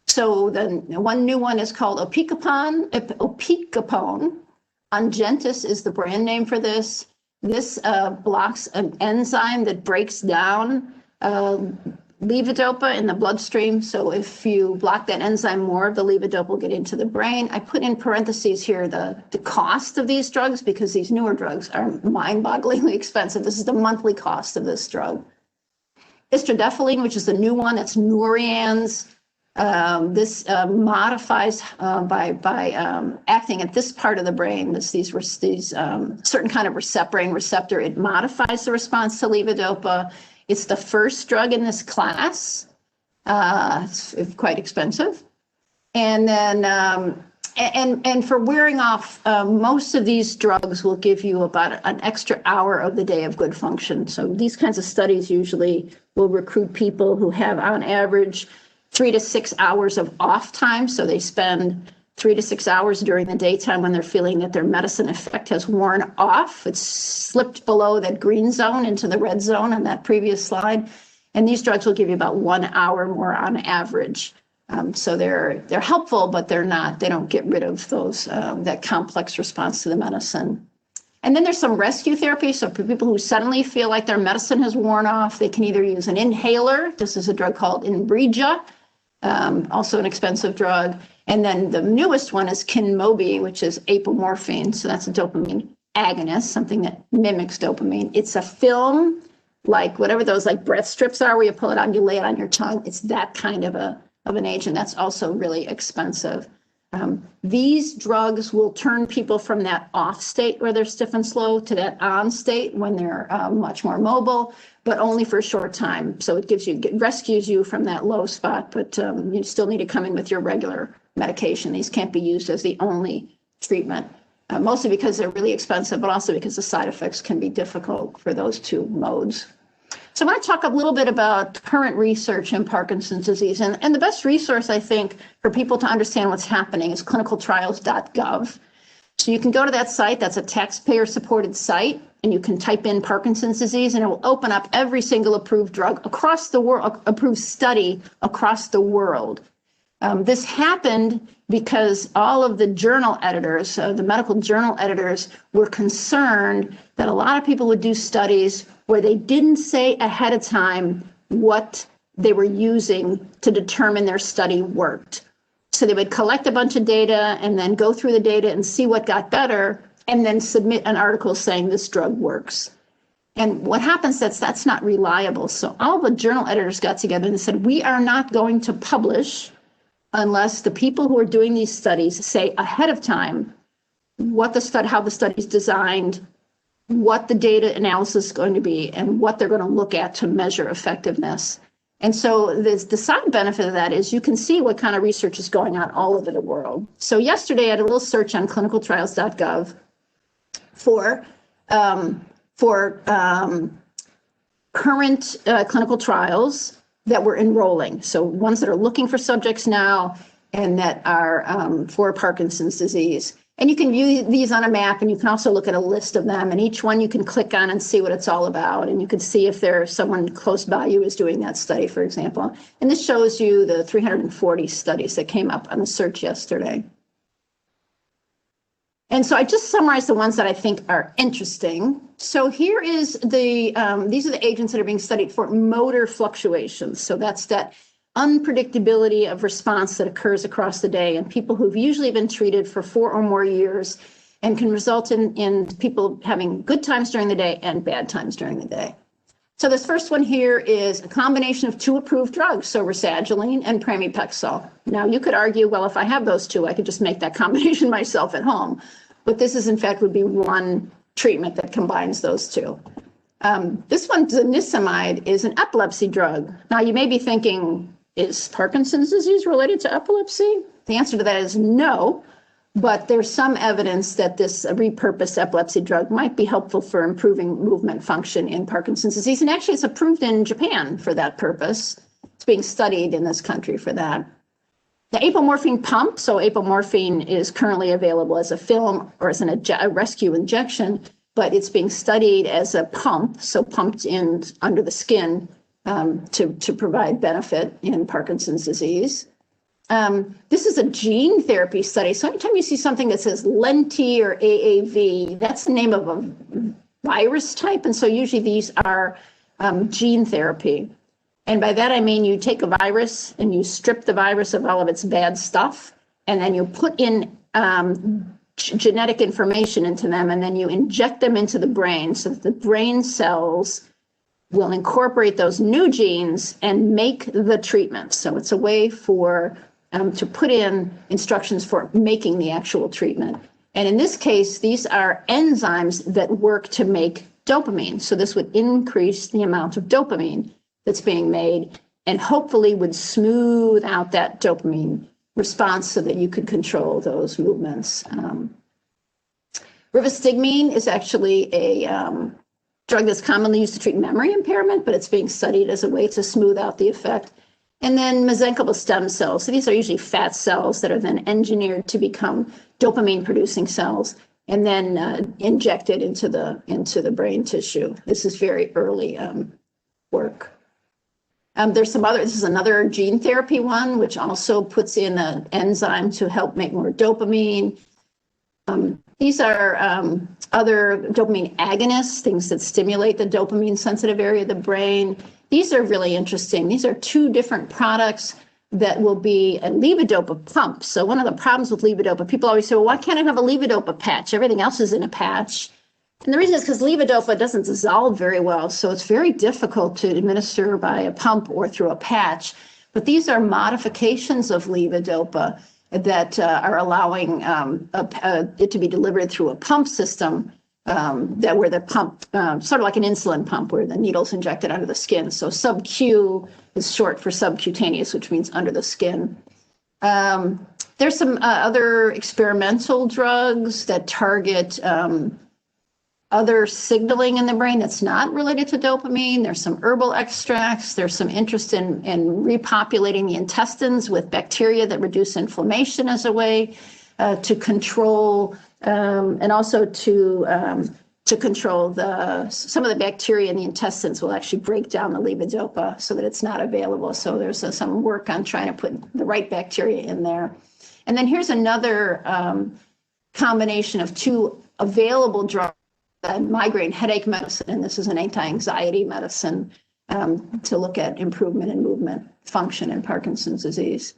So the one new one is called opicapone. Ongentys is the brand name for this. This blocks an enzyme that breaks down levodopa in the bloodstream. So if you block that enzyme, more of the levodopa will get into the brain. I put in parentheses here the cost of these drugs, because these newer drugs are mind-bogglingly expensive. This is the monthly cost of this drug. Istradefylline, which is the new one, that's Nourianz. This modifies by acting at this part of the brain, these certain kind of brain receptor. It modifies the response to levodopa. It's the first drug in this class. It's quite expensive. And then, and for wearing off, most of these drugs will give you about an extra hour of the day of good function. So these kinds of studies usually will recruit people who have, on average, 3 to 6 hours of off time. So they spend 3 to 6 hours during the daytime when they're feeling that their medicine effect has worn off. It's slipped below that green zone into the red zone on that previous slide. And these drugs will give you about 1 hour more on average. So they're helpful, but they don't get rid of those that complex response to the medicine. And then there's some rescue therapy. So for people who suddenly feel like their medicine has worn off, they can either use an inhaler. This is a drug called Inbrija, also an expensive drug. And then the newest one is Kinmobi, which is apomorphine. So that's a dopamine agonist, something that mimics dopamine. It's a film, like whatever those like breath strips are, where you pull it on, you lay it on your tongue. It's that kind of an agent. That's also really expensive. These drugs will turn people from that off state where they're stiff and slow to that on state when they're much more mobile, but only for a short time. So it rescues you from that low spot, but you still need to come in with your regular medication. These can't be used as the only treatment, mostly because they're really expensive, but also because the side effects can be difficult for those two modes. So I want to talk a little bit about current research in Parkinson's disease. And the best resource, I think, for people to understand what's happening is Clinicaltrials.gov. So you can go to that site. That's a taxpayer-supported site, and you can type in Parkinson's disease, and it will open up every single approved drug across the world, approved study across the world. This happened because all of the journal editors, the medical journal editors, were concerned that a lot of people would do studies where they didn't say ahead of time what they were using to determine their study worked. So they would collect a bunch of data and then go through the data and see what got better, and then submit an article saying this drug works. And what happens is that's not reliable. So all the journal editors got together and said, we are not going to publish unless the people who are doing these studies say ahead of time how the study is designed, what the data analysis is going to be, and what they're going to look at to measure effectiveness. And so the side benefit of that is you can see what kind of research is going on all over the world. So yesterday I had a little search on Clinicaltrials.gov for current clinical trials that we're enrolling. So ones that are looking for subjects now and that are for Parkinson's disease. And you can view these on a map, and you can also look at a list of them, and each one you can click on and see what it's all about. And you can see if there's someone close by you is doing that study, for example. And this shows you the 340 studies that came up on the search yesterday. And so I just summarized the ones that I think are interesting. So here is these are the agents that are being studied for motor fluctuations. So that's that unpredictability of response that occurs across the day in people who've usually been treated for 4 or more years, and can result in people having good times during the day and bad times during the day. So this first one here is a combination of 2 approved drugs, so rasagiline and pramipexole. Now you could argue, well, if I have those 2, I could just make that combination myself at home. But this is, in fact, would be one treatment that combines those 2. This one, zonisamide, is an epilepsy drug. Now you may be thinking, is Parkinson's disease related to epilepsy? The answer to that is no. But there's some evidence that this repurposed epilepsy drug might be helpful for improving movement function in Parkinson's disease. And actually, it's approved in Japan for that purpose. It's being studied in this country for that. The apomorphine pump, so apomorphine is currently available as a film or as a rescue injection, but it's being studied as a pump, so pumped in under the skin to provide benefit in Parkinson's disease. This is a gene therapy study. So anytime you see something that says Lenti or AAV, that's the name of a virus type. And so usually these are gene therapy. And by that, I mean you take a virus and you strip the virus of all of its bad stuff, and then you put in genetic information into them, and then you inject them into the brain so that the brain cells will incorporate those new genes and make the treatment. So it's a way for to put in instructions for making the actual treatment. And in this case, these are enzymes that work to make dopamine. So this would increase the amount of dopamine that's being made and hopefully would smooth out that dopamine response so that you could control those movements. Rivastigmine is actually a drug that's commonly used to treat memory impairment, but it's being studied as a way to smooth out the effect. And then mesenchymal stem cells. So these are usually fat cells that are then engineered to become dopamine-producing cells and then injected into the brain tissue. This is very early work. There's some other. This is another gene therapy one, which also puts in an enzyme to help make more dopamine. These are other dopamine agonists, things that stimulate the dopamine-sensitive area of the brain. These are really interesting. These are 2 different products that will be a levodopa pump. So one of the problems with levodopa, people always say, well, why can't I have a levodopa patch? Everything else is in a patch. And the reason is because levodopa doesn't dissolve very well, so it's very difficult to administer by a pump or through a patch. But these are modifications of levodopa that are allowing it to be delivered through a pump system where the pump, sort of like an insulin pump where the needle's injected under the skin. So sub-Q is short for subcutaneous, which means under the skin. There's some other experimental drugs that target other signaling in the brain that's not related to dopamine. There's some herbal extracts. There's some interest in repopulating the intestines with bacteria that reduce inflammation as a way to control and also to control some of the bacteria in the intestines will actually break down the levodopa so that it's not available. So there's some work on trying to put the right bacteria in there. And then here's another combination of 2 available drugs, migraine headache medicine, and this is an anti-anxiety medicine to look at improvement in movement function in Parkinson's disease.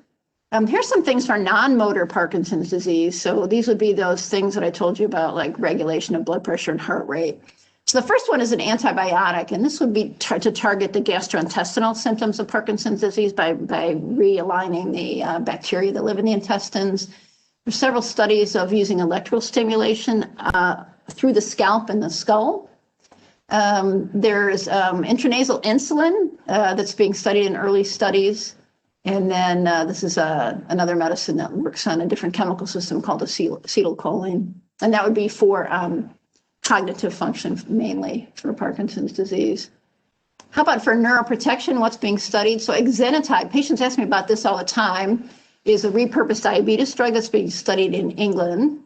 Here's some things for non-motor Parkinson's disease. So these would be those things that I told you about, like regulation of blood pressure and heart rate. So the first one is an antibiotic, and this would be to target the gastrointestinal symptoms of Parkinson's disease by realigning the bacteria that live in the intestines. There's several studies of using electrical stimulation through the scalp and the skull. There's intranasal insulin that's being studied in early studies. And then this is another medicine that works on a different chemical system called acetylcholine. And that would be for cognitive function, mainly for Parkinson's disease. How about for neuroprotection, what's being studied? So exenatide, patients ask me about this all the time, is a repurposed diabetes drug that's being studied in England.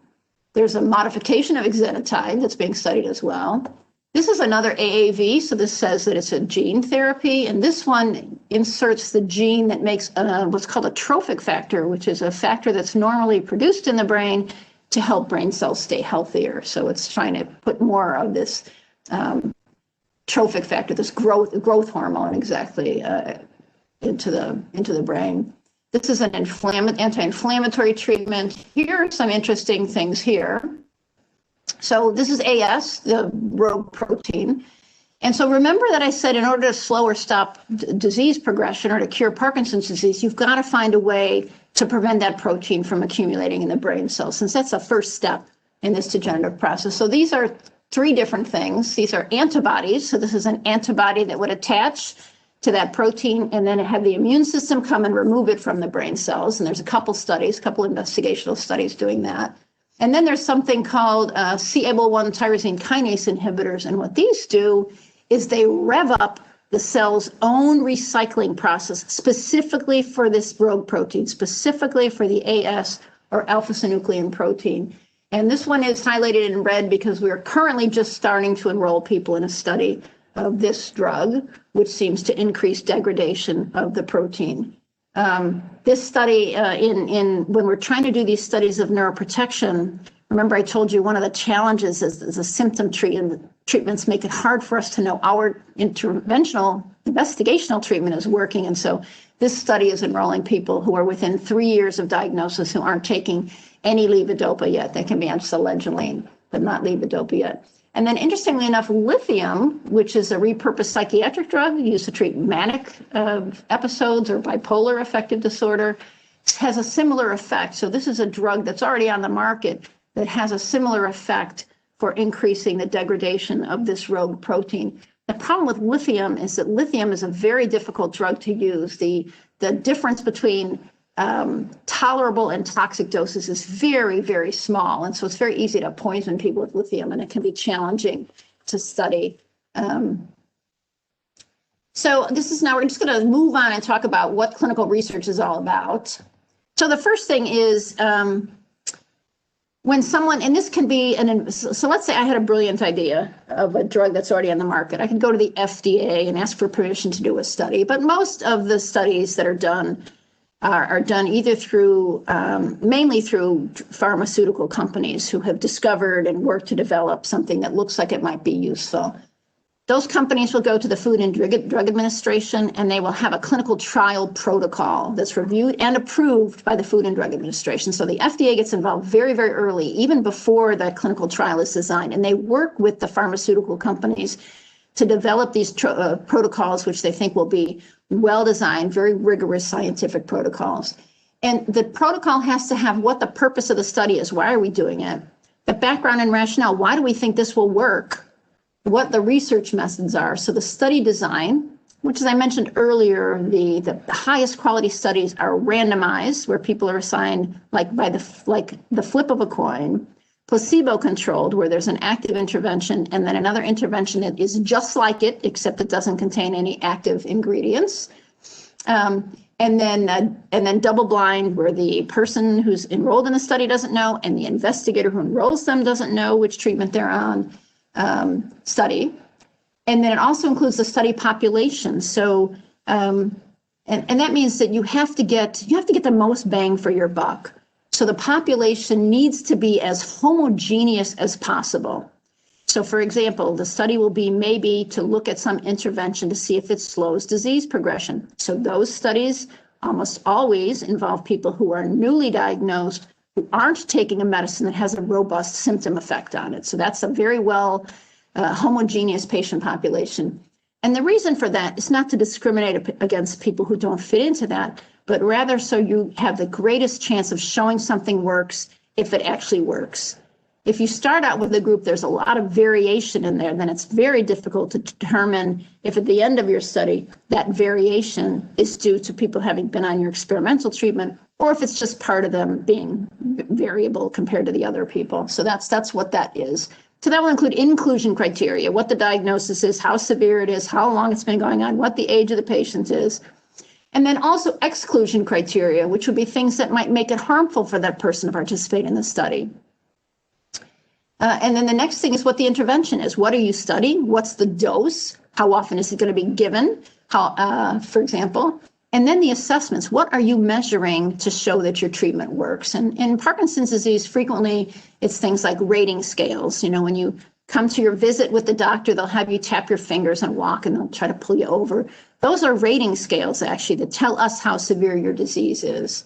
There's a modification of exenatide that's being studied as well. This is another AAV, so this says that it's a gene therapy, and this one inserts the gene that makes what's called a trophic factor, which is a factor that's normally produced in the brain to help brain cells stay healthier. So it's trying to put more of this trophic factor, this growth hormone, exactly, into the brain. This is an anti-inflammatory treatment. Here are some interesting things here. So this is AS, the rogue protein. And so remember that I said in order to slow or stop disease progression or to cure Parkinson's disease, you've got to find a way to prevent that protein from accumulating in the brain cells, since that's the first step in this degenerative process. So these are three different things. These are antibodies. So this is an antibody that would attach to that protein and then have the immune system come and remove it from the brain cells. And there's a couple investigational studies doing that. And then there's something called c-Abl1 tyrosine kinase inhibitors. And what these do is they rev up the cell's own recycling process specifically for this rogue protein, specifically for the AS or alpha-synuclein protein. And this one is highlighted in red because we are currently just starting to enroll people in a study of this drug, which seems to increase degradation of the protein. This study, when we're trying to do these studies of neuroprotection, remember I told you one of the challenges is the symptom treatments make it hard for us to know our investigational treatment is working. And so this study is enrolling people who are within 3 years of diagnosis who aren't taking any levodopa yet. They can be on selegiline, but not levodopa yet. And then interestingly enough, lithium, which is a repurposed psychiatric drug used to treat manic episodes or bipolar affective disorder, has a similar effect. So this is a drug that's already on the market that has a similar effect for increasing the degradation of this rogue protein. The problem with lithium is that lithium is a very difficult drug to use. The difference between tolerable and toxic doses is very, very small. And so it's very easy to poison people with lithium, and it can be challenging to study. So this is now, we're just going to move on and talk about what clinical research is all about. So the first thing is when someone, and this can be, so let's say I had a brilliant idea of a drug that's already on the market. I could go to the FDA and ask for permission to do a study, but most of the studies that are done are done either through, mainly through pharmaceutical companies who have discovered and worked to develop something that looks like it might be useful. Those companies will go to the Food and Drug Administration, and they will have a clinical trial protocol that's reviewed and approved by the Food and Drug Administration. So the FDA gets involved very, very early, even before that clinical trial is designed, and they work with the pharmaceutical companies to develop these protocols, which they think will be well-designed, very rigorous scientific protocols. And the protocol has to have what the purpose of the study is. Why are we doing it? The background and rationale. Why do we think this will work? What the research methods are. So the study design, which as I mentioned earlier, the highest quality studies are randomized, where people are assigned like the flip of a coin, placebo-controlled, where there's an active intervention and then another intervention that is just like it, except it doesn't contain any active ingredients. And then double-blind, where the person who's enrolled in the study doesn't know, and the investigator who enrolls them doesn't know which treatment they're on. Study. And then it also includes the study population. So, and that means that you have to get the most bang for your buck. So the population needs to be as homogeneous as possible. So for example, the study will be maybe to look at some intervention to see if it slows disease progression. So those studies almost always involve people who are newly diagnosed, who aren't taking a medicine that has a robust symptom effect on it. So that's a very well homogeneous patient population. And the reason for that is not to discriminate against people who don't fit into that, but rather so you have the greatest chance of showing something works if it actually works. If you start out with a group, there's a lot of variation in there, then it's very difficult to determine if at the end of your study, that variation is due to people having been on your experimental treatment, or if it's just part of them being variable compared to the other people. So that's what that is. So that will include inclusion criteria, what the diagnosis is, how severe it is, how long it's been going on, what the age of the patient is. And then also exclusion criteria, which would be things that might make it harmful for that person to participate in the study. And then the next thing is what the intervention is. What are you studying? What's the dose? How often is it going to be given? How, for example, and then the assessments. What are you measuring to show that your treatment works? And in Parkinson's disease, frequently it's things like rating scales. You know, when you come to your visit with the doctor, they'll have you tap your fingers and walk, and they'll try to pull you over. Those are rating scales, actually, that tell us how severe your disease is.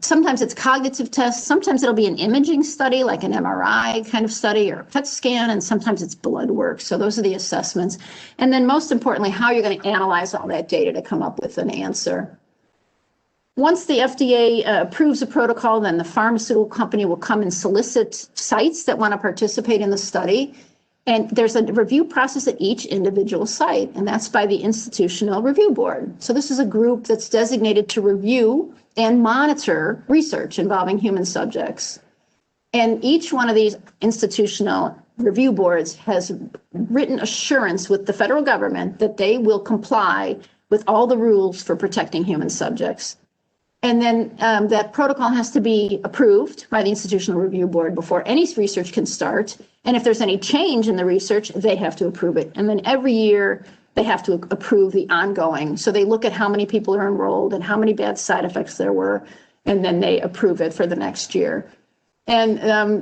Sometimes it's cognitive tests. Sometimes it'll be an imaging study, like an MRI kind of study or a PET scan, and sometimes it's blood work. So those are the assessments. And then most importantly, how you're going to analyze all that data to come up with an answer. Once the FDA approves a protocol, then the pharmaceutical company will come and solicit sites that want to participate in the study. And there's a review process at each individual site, and that's by the Institutional Review Board. So this is a group that's designated to review and monitor research involving human subjects. And each one of these institutional review boards has written assurance with the federal government that they will comply with all the rules for protecting human subjects. And then that protocol has to be approved by the Institutional Review Board before any research can start. And if there's any change in the research, they have to approve it. And then every year they have to approve the ongoing. So they look at how many people are enrolled and how many bad side effects there were, and then they approve it for the next year. And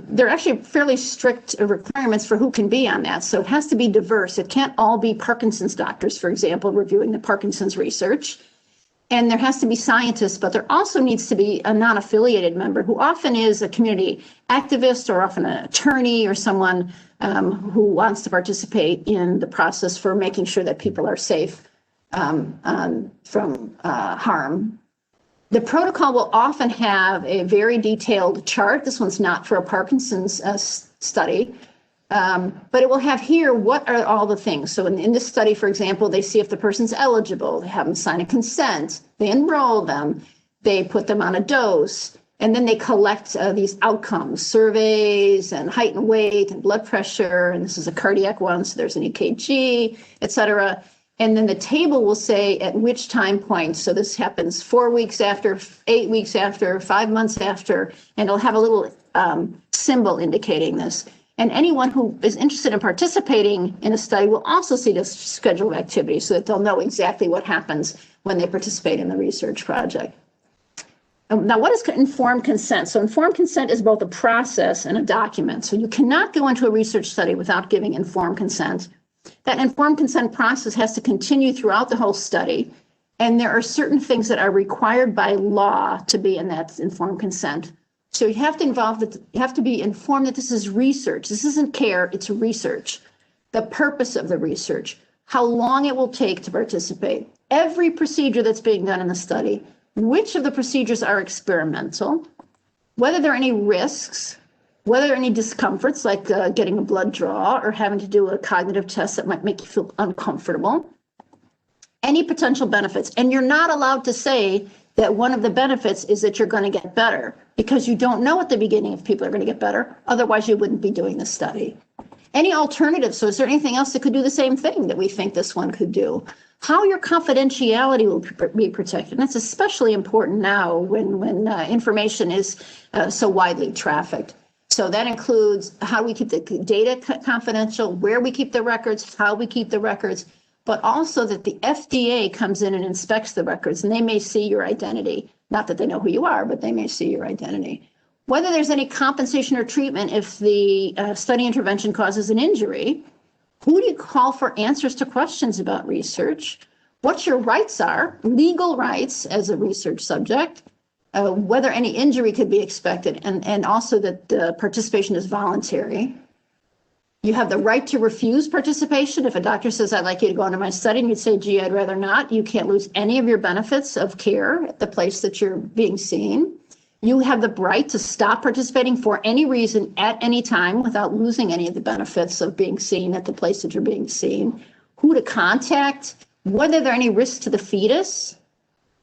there are actually fairly strict requirements for who can be on that. So it has to be diverse. It can't all be Parkinson's doctors, for example, reviewing the Parkinson's research. And there has to be scientists, but there also needs to be a non-affiliated member who often is a community activist or often an attorney or someone who wants to participate in the process for making sure that people are safe from harm. The protocol will often have a very detailed chart. This one's not for a Parkinson's study, but it will have here, what are all the things? So in this study, for example, they see if the person's eligible, they have them sign a consent, they enroll them, they put them on a dose, and then they collect these outcomes, surveys and height and weight and blood pressure, and this is a cardiac one, so there's an EKG, et cetera. And then the table will say at which time point. So this happens 4 weeks after, 8 weeks after, 5 months after, and it'll have a little symbol indicating this. And anyone who is interested in participating in a study will also see this schedule of activities so that they'll know exactly what happens when they participate in the research project. Now, what is informed consent? So informed consent is both a process and a document. So you cannot go into a research study without giving informed consent. That informed consent process has to continue throughout the whole study. And there are certain things that are required by law to be in that informed consent. So you have to be informed that this is research. This isn't care, it's research. The purpose of the research, how long it will take to participate, every procedure that's being done in the study, which of the procedures are experimental, whether there are any risks, whether there are any discomforts like getting a blood draw or having to do a cognitive test that might make you feel uncomfortable, any potential benefits. And you're not allowed to say that one of the benefits is that you're going to get better, because you don't know at the beginning if people are going to get better. Otherwise, you wouldn't be doing the study. Any alternatives? So is there anything else that could do the same thing that we think this one could do? How your confidentiality will be protected. And that's especially important now when information is so widely trafficked. So that includes how we keep the data confidential, where we keep the records, how we keep the records, but also that the FDA comes in and inspects the records, and they may see your identity. Not that they know who you are, but they may see your identity. Whether there's any compensation or treatment if the study intervention causes an injury, who do you call for answers to questions about research? What your rights are, legal rights as a research subject, whether any injury could be expected, and also that the participation is voluntary. You have the right to refuse participation. If a doctor says, I'd like you to go into my study, and you'd say, gee, I'd rather not, you can't lose any of your benefits of care at the place that you're being seen. You have the right to stop participating for any reason at any time without losing any of the benefits of being seen at the place that you're being seen. Who to contact, whether there are any risks to the fetus,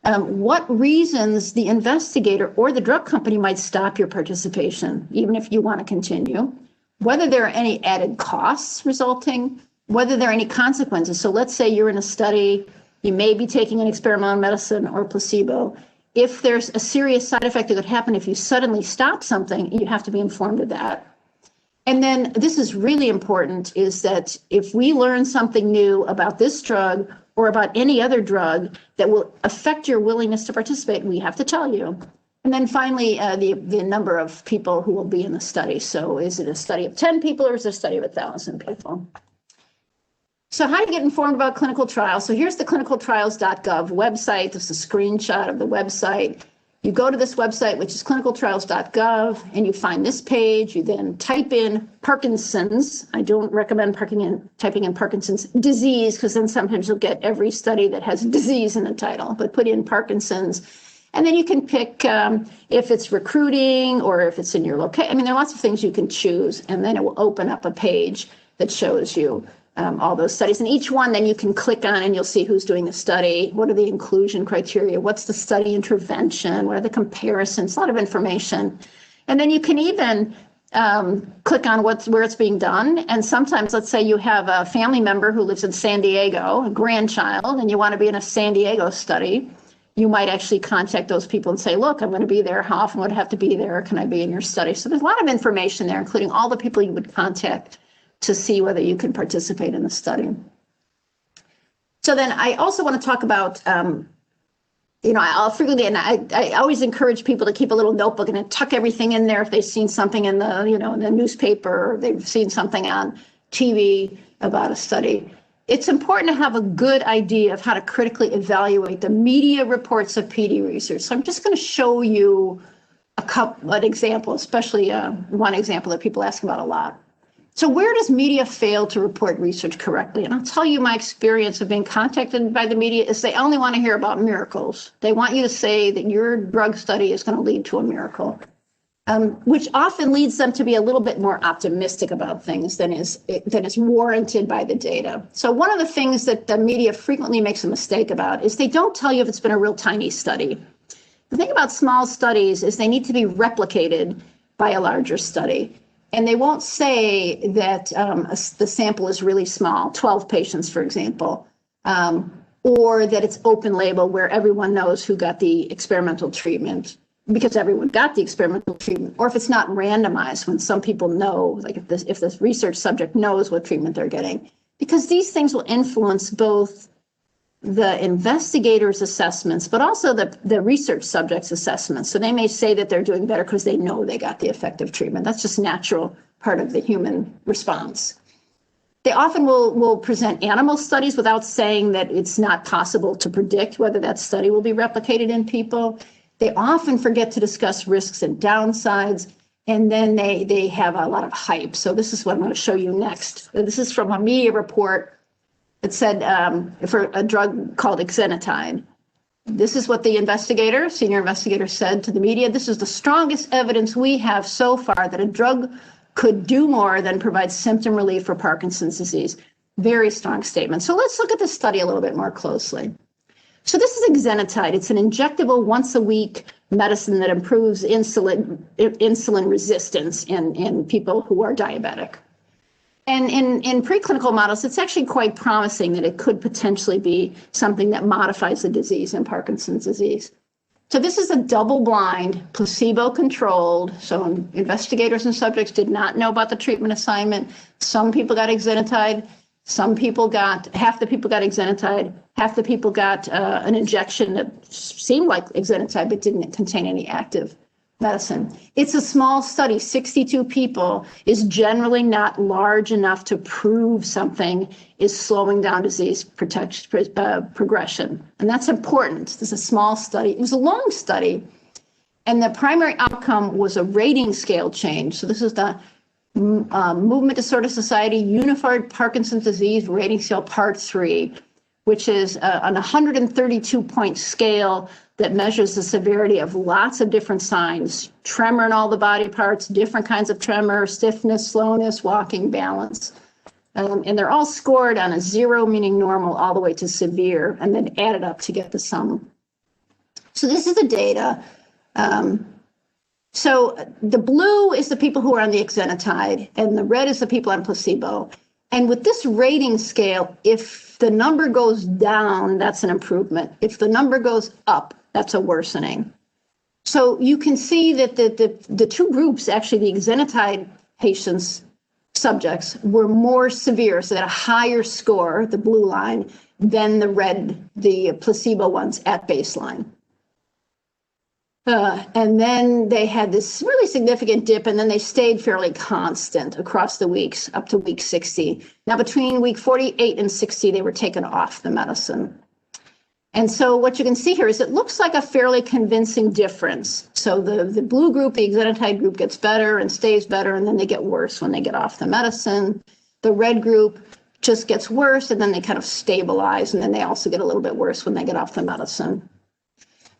what reasons the investigator or the drug company might stop your participation, even if you want to continue. Whether there are any added costs resulting, whether there are any consequences. So let's say you're in a study, you may be taking an experimental medicine or placebo. If there's a serious side effect that could happen if you suddenly stop something, you have to be informed of that. And then this is really important, is that if we learn something new about this drug or about any other drug that will affect your willingness to participate, we have to tell you. And then finally, the number of people who will be in the study. So is it a study of 10 people or is it a study of 1,000 people? So how to get informed about clinical trials. So here's the Clinicaltrials.gov website. This is a screenshot of the website. You go to this website, which is Clinicaltrials.gov, and you find this page. You then type in Parkinson's. I don't recommend typing in Parkinson's disease, because then sometimes you'll get every study that has disease in the title, but put in Parkinson's. And then you can pick if it's recruiting or if it's in your location. I mean, there are lots of things you can choose, and then it will open up a page that shows you all those studies. And each one then you can click on and you'll see who's doing the study, what are the inclusion criteria, what's the study intervention, what are the comparisons, a lot of information. And then you can even click on where it's being done. And sometimes, let's say you have a family member who lives in San Diego, a grandchild, and you want to be in a San Diego study. You might actually contact those people and say, look, I'm going to be there. How often would I have to be there? Can I be in your study? So there's a lot of information there, including all the people you would contact to see whether you can participate in the study. So then I also want to talk about, I'll frequently, and I always encourage people to keep a little notebook and tuck everything in there if they've seen something in the, in the newspaper, or they've seen something on TV about a study. It's important to have a good idea of how to critically evaluate the media reports of PD research. So I'm just going to show you an example, especially one example that people ask about a lot. So where does media fail to report research correctly? And I'll tell you my experience of being contacted by the media is they only want to hear about miracles. They want you to say that your drug study is going to lead to a miracle, which often leads them to be a little bit more optimistic about things than is warranted by the data. So one of the things that the media frequently makes a mistake about is they don't tell you if it's been a real tiny study. The thing about small studies is they need to be replicated by a larger study. And they won't say that the sample is really small, 12 patients, for example, or that it's open label where everyone knows who got the experimental treatment because everyone got the experimental treatment, or if it's not randomized when some people know, like if this research subject knows what treatment they're getting, because these things will influence both the investigators' assessments, but also the research subjects' assessments. So they may say that they're doing better because they know they got the effective treatment. That's just natural part of the human response. They often will present animal studies without saying that it's not possible to predict whether that study will be replicated in people. They often forget to discuss risks and downsides, and then they have a lot of hype. So this is what I'm going to show you next. This is from a media report. It said for a drug called exenatide. This is what the senior investigator said to the media. This is the strongest evidence we have so far that a drug could do more than provide symptom relief for Parkinson's disease. Very strong statement. So let's look at this study a little bit more closely. So this is exenatide. It's an injectable once-a-week medicine that improves insulin resistance in people who are diabetic. And in preclinical models, it's actually quite promising that it could potentially be something that modifies the disease in Parkinson's disease. So this is a double-blind, placebo-controlled. So investigators and subjects did not know about the treatment assignment. Some people got exenatide. Half the people got exenatide. Half the people got an injection that seemed like exenatide but didn't contain any active medicine. It's a small study. 62 people is generally not large enough to prove something is slowing down disease progression. And that's important. This is a small study. It was a long study. And the primary outcome was a rating scale change. So this is the Movement Disorder Society Unified Parkinson's Disease Rating Scale Part 3, which is an 132-point scale that measures the severity of lots of different signs, tremor in all the body parts, different kinds of tremor, stiffness, slowness, walking, balance. And they're all scored on a 0, meaning normal, all the way to severe, and then added up to get the sum. So this is the data. So the blue is the people who are on the exenatide, and the red is the people on placebo. And with this rating scale, if the number goes down, that's an improvement. If the number goes up, that's a worsening. So you can see that the two groups, actually the exenatide patients, subjects, were more severe, so they had a higher score, the blue line, than the placebo ones at baseline. And then they had this really significant dip, and then they stayed fairly constant across the weeks up to week 60. Now, between week 48 and 60, they were taken off the medicine. And so what you can see here is it looks like a fairly convincing difference. So the blue group, the exenatide group, gets better and stays better, and then they get worse when they get off the medicine. The red group just gets worse, and then they kind of stabilize, and then they also get a little bit worse when they get off the medicine.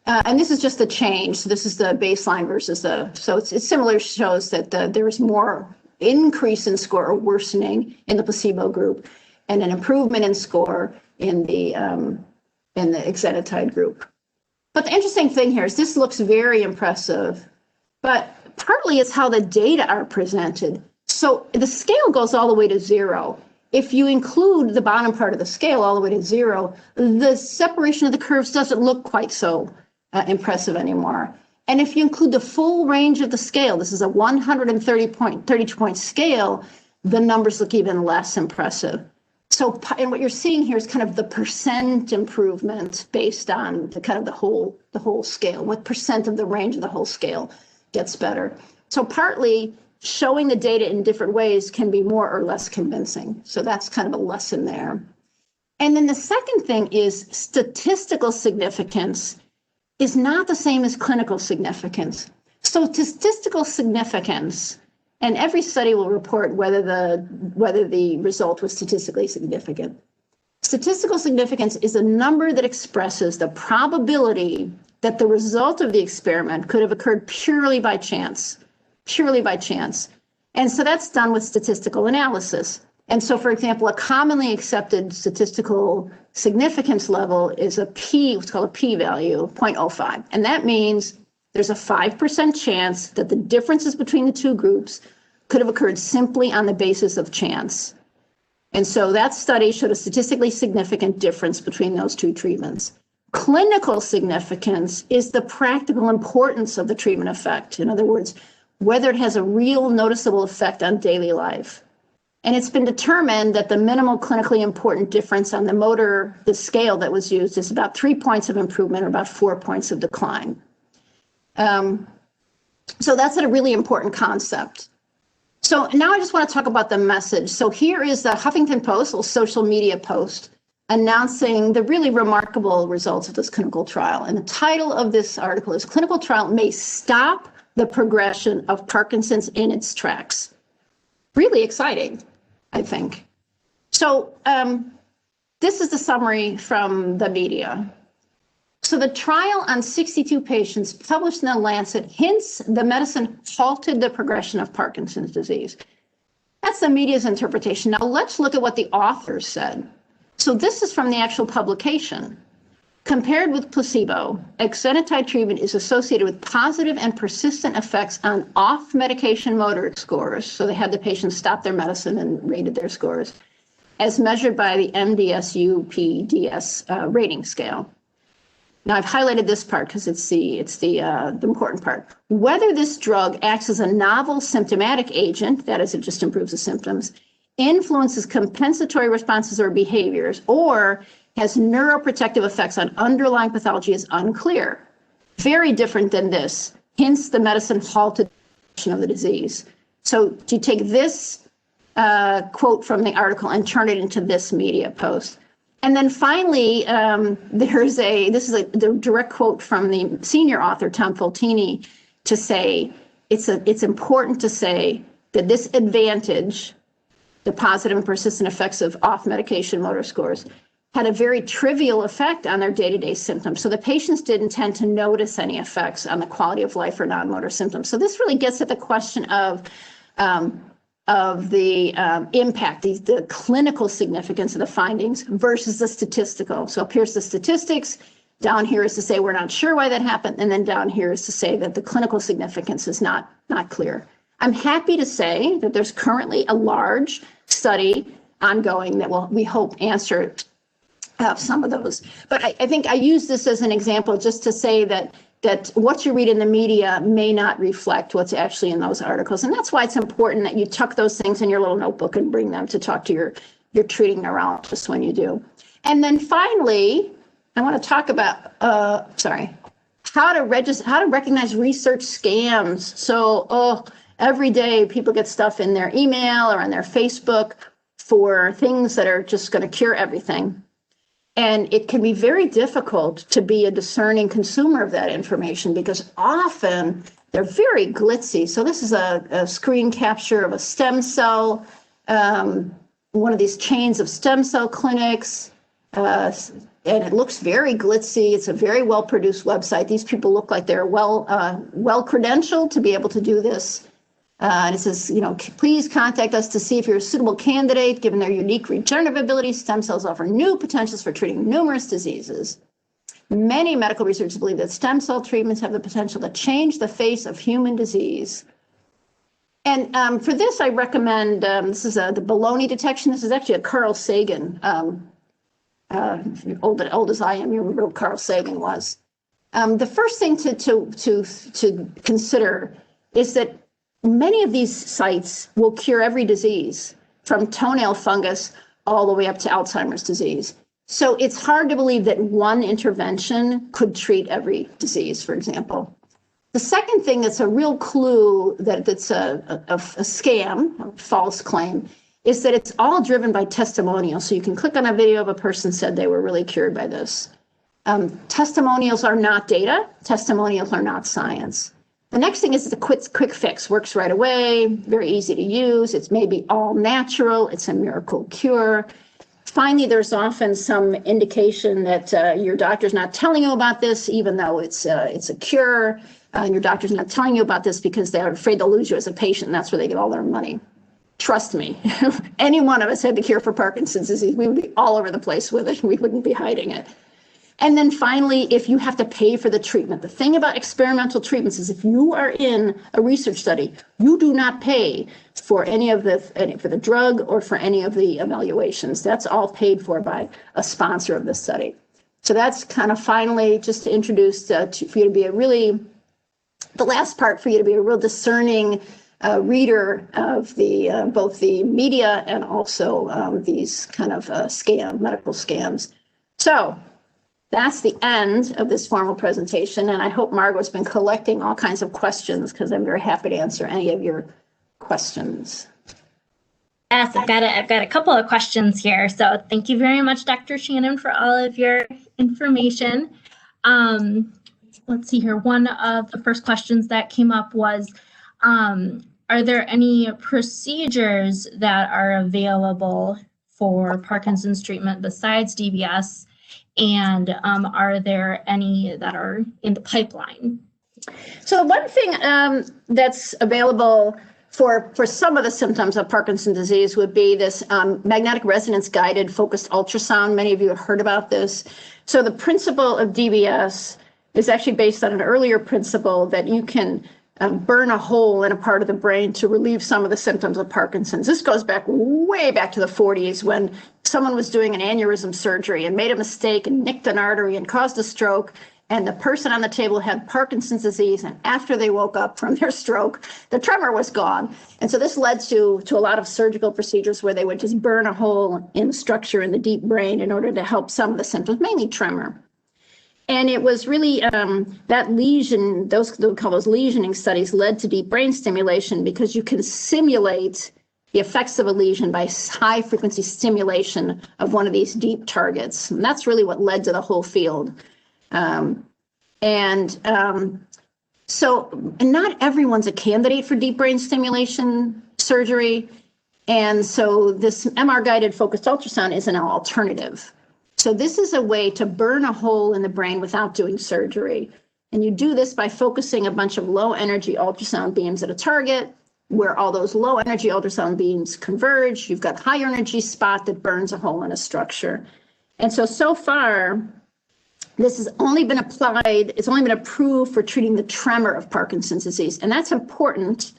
And this is just the change. So this is the baseline versus so it's similar, shows that there was more increase in score or worsening in the placebo group and an improvement in score in the exenatide group. But the interesting thing here is this looks very impressive, but partly it's how the data are presented. So the scale goes all the way to 0. If you include the bottom part of the scale all the way to 0, the separation of the curves doesn't look quite so impressive anymore. And if you include the full range of the scale, this is a 132-point scale, the numbers look even less impressive. So, and what you're seeing here is kind of the percent improvement based on the kind of the whole scale. What percent of the range of the whole scale gets better? So partly showing the data in different ways can be more or less convincing. So that's kind of a lesson there. And then the second thing is statistical significance is not the same as clinical significance. So statistical significance, and every study will report whether the result was statistically significant. Statistical significance is a number that expresses the probability that the result of the experiment could have occurred purely by chance. And so that's done with statistical analysis. And so, for example, a commonly accepted statistical significance level is what's called a p-value, 0.05. And that means there's a 5% chance that the differences between the two groups could have occurred simply on the basis of chance. And so that study showed a statistically significant difference between those two treatments. Clinical significance is the practical importance of the treatment effect. In other words, whether it has a real noticeable effect on daily life. And it's been determined that the minimal clinically important difference on the scale that was used is about 3 points of improvement or about 4 points of decline. So that's a really important concept. So now I just want to talk about the message. So here is the Huffington Post, a social media post, announcing the really remarkable results of this clinical trial. And the title of this article is "Clinical Trial May Stop the Progression of Parkinson's in Its Tracks." Really exciting, I think. So this is the summary from the media. So the trial on 62 patients published in The Lancet hints the medicine halted the progression of Parkinson's disease. That's the media's interpretation. Now let's look at what the authors said. So this is from the actual publication. Compared with placebo, exenatide treatment is associated with positive and persistent effects on off-medication motor scores. So they had the patients stop their medicine and rated their scores, as measured by the MDS-UPDS rating scale. Now I've highlighted this part because it's the important part. Whether this drug acts as a novel symptomatic agent, that is, it just improves the symptoms, influences compensatory responses or behaviors, or has neuroprotective effects on underlying pathology is unclear. Very different than this. Hence, the medicine halted of the disease. So do you take this quote from the article and turn it into this media post? And then finally, this is a direct quote from the senior author, Tom Foltini, to say, it's important to say that this advantage, the positive and persistent effects of off-medication motor scores, had a very trivial effect on their day-to-day symptoms. So the patients didn't tend to notice any effects on the quality of life or non-motor symptoms. So this really gets at the question of the impact, the clinical significance of the findings versus the statistical. So up here's the statistics, down here is to say we're not sure why that happened, and then down here is to say that the clinical significance is not clear. I'm happy to say that there's currently a large study ongoing that will, we hope, answer some of those. But I think I use this as an example just to say that what you read in the media may not reflect what's actually in those articles. And that's why it's important that you tuck those things in your little notebook and bring them to talk to your treating neurologist when you do. And then finally, I want to talk about, how to recognize research scams. So, every day people get stuff in their email or on their Facebook for things that are just going to cure everything. And it can be very difficult to be a discerning consumer of that information because often they're very glitzy. So this is a screen capture of a stem cell, one of these chains of stem cell clinics, and it looks very glitzy. It's a very well-produced website. These people look like they're well credentialed to be able to do this. And it says, please contact us to see if you're a suitable candidate. Given their unique regenerative abilities, stem cells offer new potentials for treating numerous diseases. Many medical researchers believe that stem cell treatments have the potential to change the face of human disease. And for this, I recommend, this is the baloney detection. This is actually a Carl Sagan. Old as I am, you remember what Carl Sagan was. The first thing to consider is that many of these sites will cure every disease, from toenail fungus all the way up to Alzheimer's disease. So it's hard to believe that one intervention could treat every disease, for example. The second thing that's a real clue that it's a scam, a false claim, is that it's all driven by testimonials. So you can click on a video of a person said they were really cured by this. Testimonials are not data. Testimonials are not science. The next thing is the quick fix, works right away, very easy to use. It's maybe all natural. It's a miracle cure. Finally, there's often some indication that your doctor's not telling you about this, even though it's a cure. Your doctor's not telling you about this because they're afraid they'll lose you as a patient. And that's where they get all their money. Trust me, any one of us had the cure for Parkinson's disease, we would be all over the place with it. We wouldn't be hiding it. And then finally, if you have to pay for the treatment, the thing about experimental treatments is if you are in a research study, you do not pay for for the drug or for any of the evaluations. That's all paid for by a sponsor of the study. So that's kind of finally just to introduce for you to be the last part for you to be a real discerning reader of both the media and also these kind of medical scams. So that's the end of this formal presentation, and I hope Margot's been collecting all kinds of questions because I'm very happy to answer any of your questions. Yes, I've got a couple of questions here. So thank you very much, Dr. Shannon, for all of your information. Let's see here. One of the first questions that came up was, are there any procedures that are available for Parkinson's treatment besides DBS? And are there any that are in the pipeline? So the one thing that's available for some of the symptoms of Parkinson's disease would be this magnetic resonance guided focused ultrasound. Many of you have heard about this. So the principle of DBS is actually based on an earlier principle that you can burn a hole in a part of the brain to relieve some of the symptoms of Parkinson's. This goes back way back to the 40s when someone was doing an aneurysm surgery and made a mistake and nicked an artery and caused a stroke. And the person on the table had Parkinson's disease. And after they woke up from their stroke, the tremor was gone. And so this led to a lot of surgical procedures where they would just burn a hole in the structure in the deep brain in order to help some of the symptoms, mainly tremor. And it was really that lesion, we call those lesioning studies, led to deep brain stimulation because you can simulate the effects of a lesion by high frequency stimulation of one of these deep targets. And that's really what led to the whole field. So not everyone's a candidate for deep brain stimulation surgery. And so this MR guided focused ultrasound is an alternative. So this is a way to burn a hole in the brain without doing surgery. And you do this by focusing a bunch of low energy ultrasound beams at a target where all those low energy ultrasound beams converge. You've got high energy spot that burns a hole in a structure. And so far, this has only been applied, it's only been approved for treating the tremor of Parkinson's disease. And that's important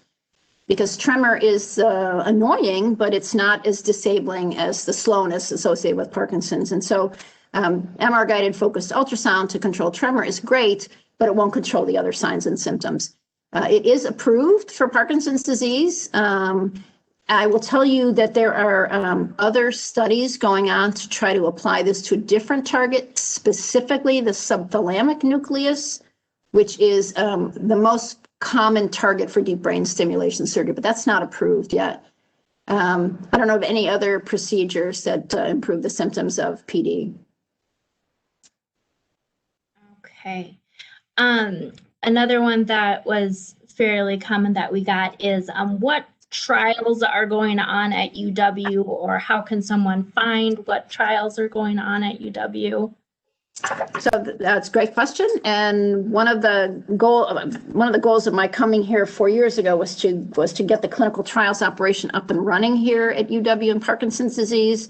because tremor is annoying, but it's not as disabling as the slowness associated with Parkinson's. And so MR guided focused ultrasound to control tremor is great, but it won't control the other signs and symptoms. It is approved for Parkinson's disease. I will tell you that there are other studies going on to try to apply this to a different target, specifically the subthalamic nucleus, which is the most common target for deep brain stimulation surgery, but that's not approved yet. I don't know of any other procedures that improve the symptoms of PD. Okay. Another one that was fairly common that we got is what trials are going on at UW, or how can someone find what trials are going on at UW? So that's a great question. And one of the goals of my coming here 4 years ago was to get the clinical trials operation up and running here at UW in Parkinson's disease.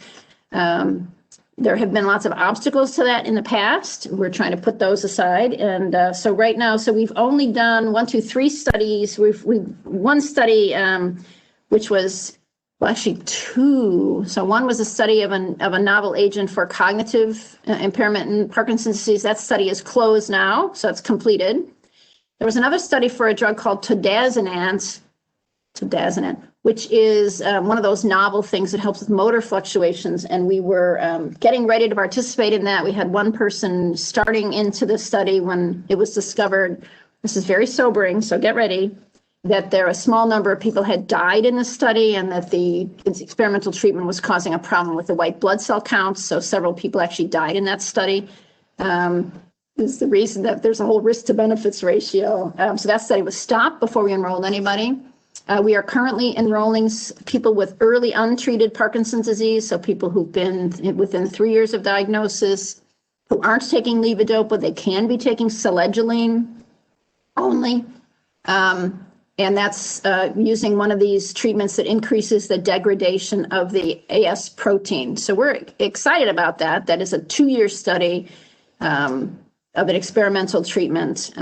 There have been lots of obstacles to that in the past. We're trying to put those aside. And so right now, so we've only done 3 studies. We've one study, which was, well, actually 2. So one was a study of a novel agent for cognitive impairment in Parkinson's disease. That study is closed now, so it's completed. There was another study for a drug called Todazonant, which is one of those novel things that helps with motor fluctuations. And we were getting ready to participate in that. We had one person starting into the study when it was discovered. This is very sobering, so get ready, that a small number of people had died in the study, and that its experimental treatment was causing a problem with the white blood cell counts. So several people actually died in that study. Is the reason that there's a whole risk to benefits ratio. So that study was stopped before we enrolled anybody. We are currently enrolling people with early untreated Parkinson's disease, so people who've been within 3 years of diagnosis, who aren't taking levodopa. They can be taking selegiline only. And that's using one of these treatments that increases the degradation of the AS protein. So we're excited about that. That is a 2-year study of an experimental treatment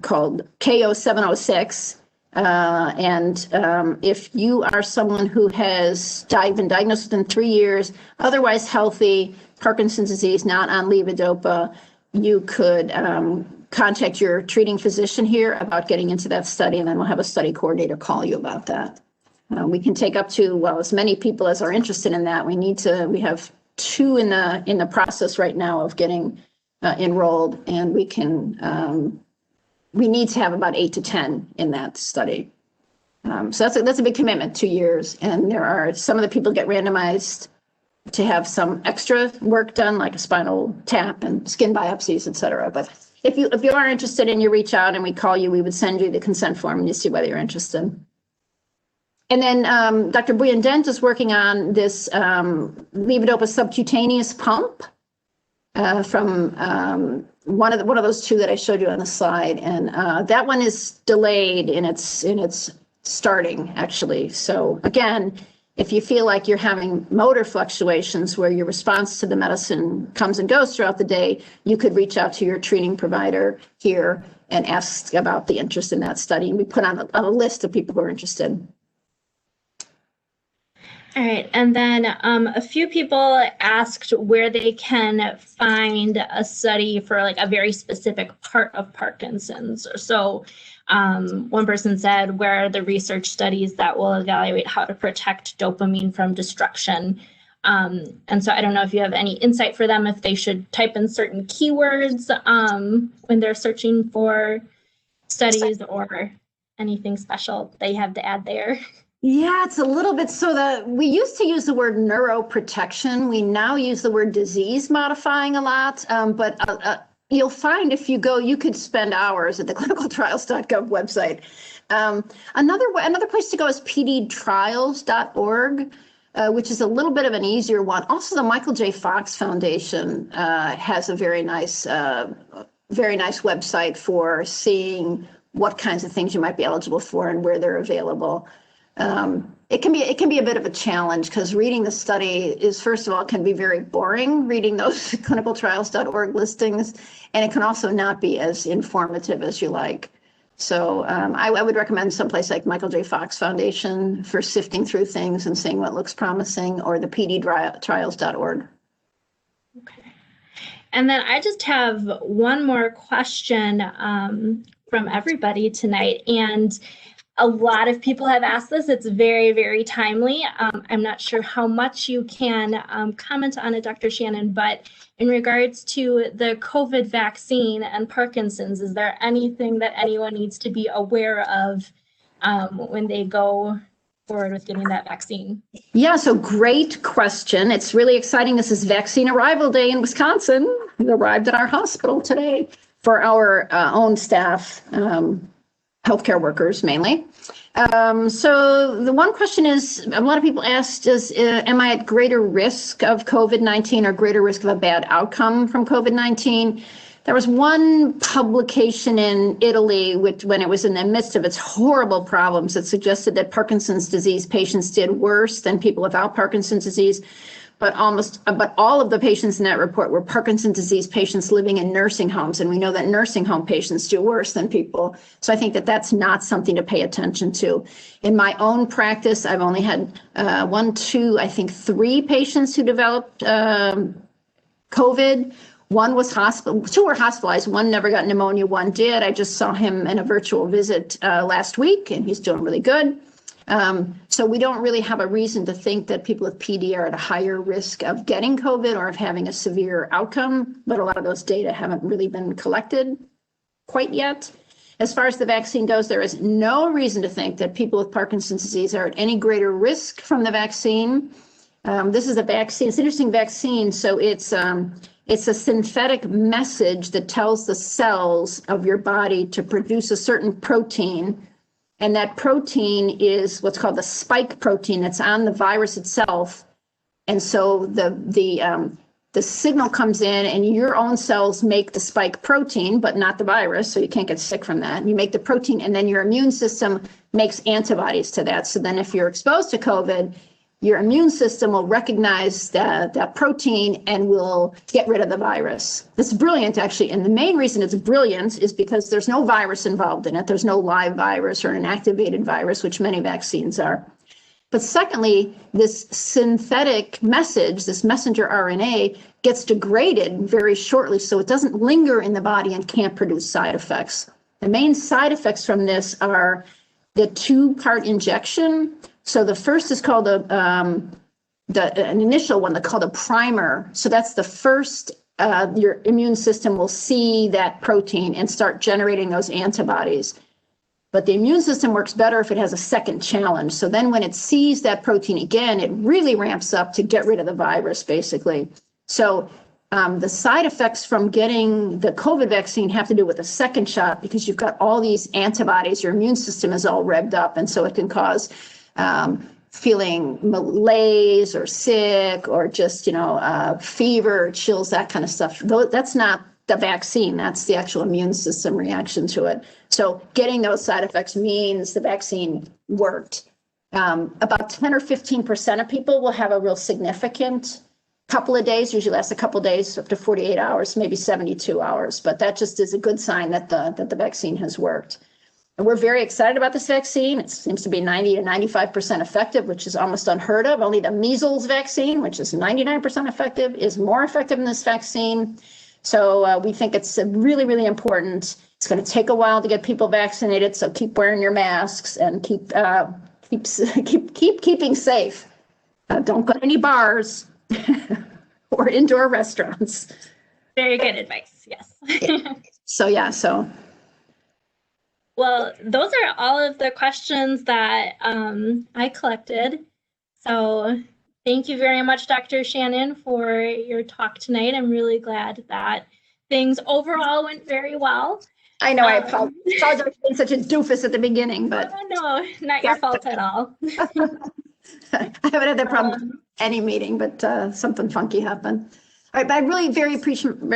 called KO706. If you are someone who has been diagnosed within 3 years, otherwise healthy, Parkinson's disease, not on levodopa, you could contact your treating physician here about getting into that study, and then we'll have a study coordinator call you about that. We can take up to, well, as many people as are interested in that. We have 2 in the process right now of getting enrolled, and we need to have about 8 to 10 in that study. So that's a big commitment, 2 years. And there are some of the people get randomized to have some extra work done, like a spinal tap and skin biopsies, et cetera. But if you are interested and you reach out and we call you, we would send you the consent form and you see whether you're interested. And then Dr. Bouillon-Dent is working on this levodopa subcutaneous pump from one of those 2 that I showed you on the slide, and that one is delayed in its starting, actually. So again, if you feel like you're having motor fluctuations where your response to the medicine comes and goes throughout the day, you could reach out to your treating provider here and ask about the interest in that study. And we put on a list of people who are interested. All right, and then a few people asked where they can find a study for like a very specific part of Parkinson's. So one person said, where are the research studies that will evaluate how to protect dopamine from destruction? And so I don't know if you have any insight for them, if they should type in certain keywords when they're searching for studies, or anything special they have to add there. Yeah, it's a little bit. So we used to use the word neuroprotection. We now use the word disease modifying a lot. But you'll find if you go, you could spend hours at the Clinicaltrials.gov website. Another place to go is pdtrials.org, which is a little bit of an easier one. Also, the Michael J. Fox Foundation has a very nice website for seeing what kinds of things you might be eligible for and where they're available. It can be a bit of a challenge because reading the study is, first of all, can be very boring, reading those clinicaltrials.org listings, and it can also not be as informative as you like. So I would recommend someplace like Michael J. Fox Foundation for sifting through things and seeing what looks promising, or the pdtrials.org. Okay. And then I just have one more question from everybody tonight. And a lot of people have asked this. It's very, very timely. I'm not sure how much you can comment on it, Dr. Shannon, but in regards to the COVID vaccine and Parkinson's, is there anything that anyone needs to be aware of when they go forward with getting that vaccine? Yeah, so great question. It's really exciting. This is vaccine arrival day in Wisconsin. It arrived at our hospital today for our own staff. Healthcare workers mainly. So the one question is, a lot of people asked is, am I at greater risk of COVID-19 or greater risk of a bad outcome from COVID-19? There was one publication in Italy, which, when it was in the midst of its horrible problems, that suggested that Parkinson's disease patients did worse than people without Parkinson's disease. But all of the patients in that report were Parkinson's disease patients living in nursing homes. And we know that nursing home patients do worse than people. So I think that that's not something to pay attention to. In my own practice, I've only had 3 patients who developed COVID. One was two were hospitalized. One never got pneumonia, one did. I just saw him in a virtual visit last week, and he's doing really good. So we don't really have a reason to think that people with PD are at a higher risk of getting COVID or of having a severe outcome, but a lot of those data haven't really been collected quite yet. As far as the vaccine goes, there is no reason to think that people with Parkinson's disease are at any greater risk from the vaccine. This is a vaccine, it's an interesting vaccine. So it's a synthetic message that tells the cells of your body to produce a certain protein. And that protein is what's called the spike protein that's on the virus itself. And so the signal comes in and your own cells make the spike protein, but not the virus. So you can't get sick from that. You make the protein and then your immune system makes antibodies to that. So then if you're exposed to COVID, your immune system will recognize that protein and will get rid of the virus. It's brilliant, actually. And the main reason it's brilliant is because there's no virus involved in it. There's no live virus or an activated virus, which many vaccines are. But secondly, this synthetic message, this messenger RNA, gets degraded very shortly, so it doesn't linger in the body and can't produce side effects. The main side effects from this are the 2-part injection. So the first is called an initial one, called a primer. So that's the first, your immune system will see that protein and start generating those antibodies. But the immune system works better if it has a second challenge. So then when it sees that protein again, it really ramps up to get rid of the virus, basically. So the side effects from getting the COVID vaccine have to do with a second shot because you've got all these antibodies, your immune system is all revved up, and so it can cause feeling malaise or sick or just, fever, chills, that kind of stuff. That's not the vaccine, that's the actual immune system reaction to it. So getting those side effects means the vaccine worked. About 10 or 15% of people will have a real significant couple of days, usually lasts a couple of days, up to 48 hours, maybe 72 hours. But that just is a good sign that the vaccine has worked. And we're very excited about this vaccine. It seems to be 90 to 95% effective, which is almost unheard of. Only the measles vaccine, which is 99% effective, is more effective than this vaccine. So we think it's really, really important. It's going to take a while to get people vaccinated, so keep wearing your masks and keep keeping safe. Don't go to any bars or indoor restaurants. Very good advice. Yes. So. Well, those are all of the questions that I collected. So thank you very much, Dr. Shannon, for your talk tonight. I'm really glad that things overall went very well. I know, I apologize for being such a doofus at the beginning, but. Oh, no, not your fault at all. I haven't had that problem with any meeting, but something funky happened. All right, but I really very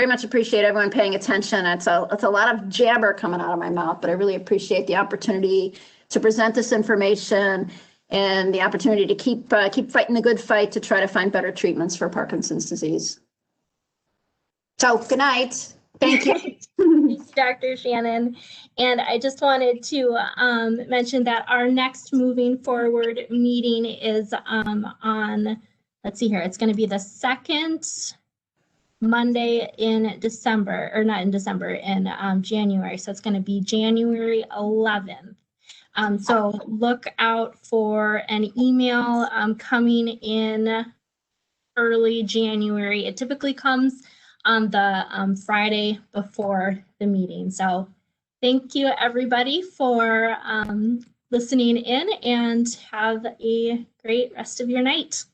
much appreciate everyone paying attention. It's a lot of jabber coming out of my mouth, but I really appreciate the opportunity to present this information and the opportunity to keep fighting the good fight to try to find better treatments for Parkinson's disease. So good night. Thank you. Thanks, Dr. Shannon. And I just wanted to mention that our next moving forward meeting is on, let's see here, it's going to be the second Monday in December, or not in December, in January. So it's going to be January 11th. So look out for an email coming in early January. It typically comes on the Friday before the meeting. So thank you, everybody, for listening in, and have a great rest of your night.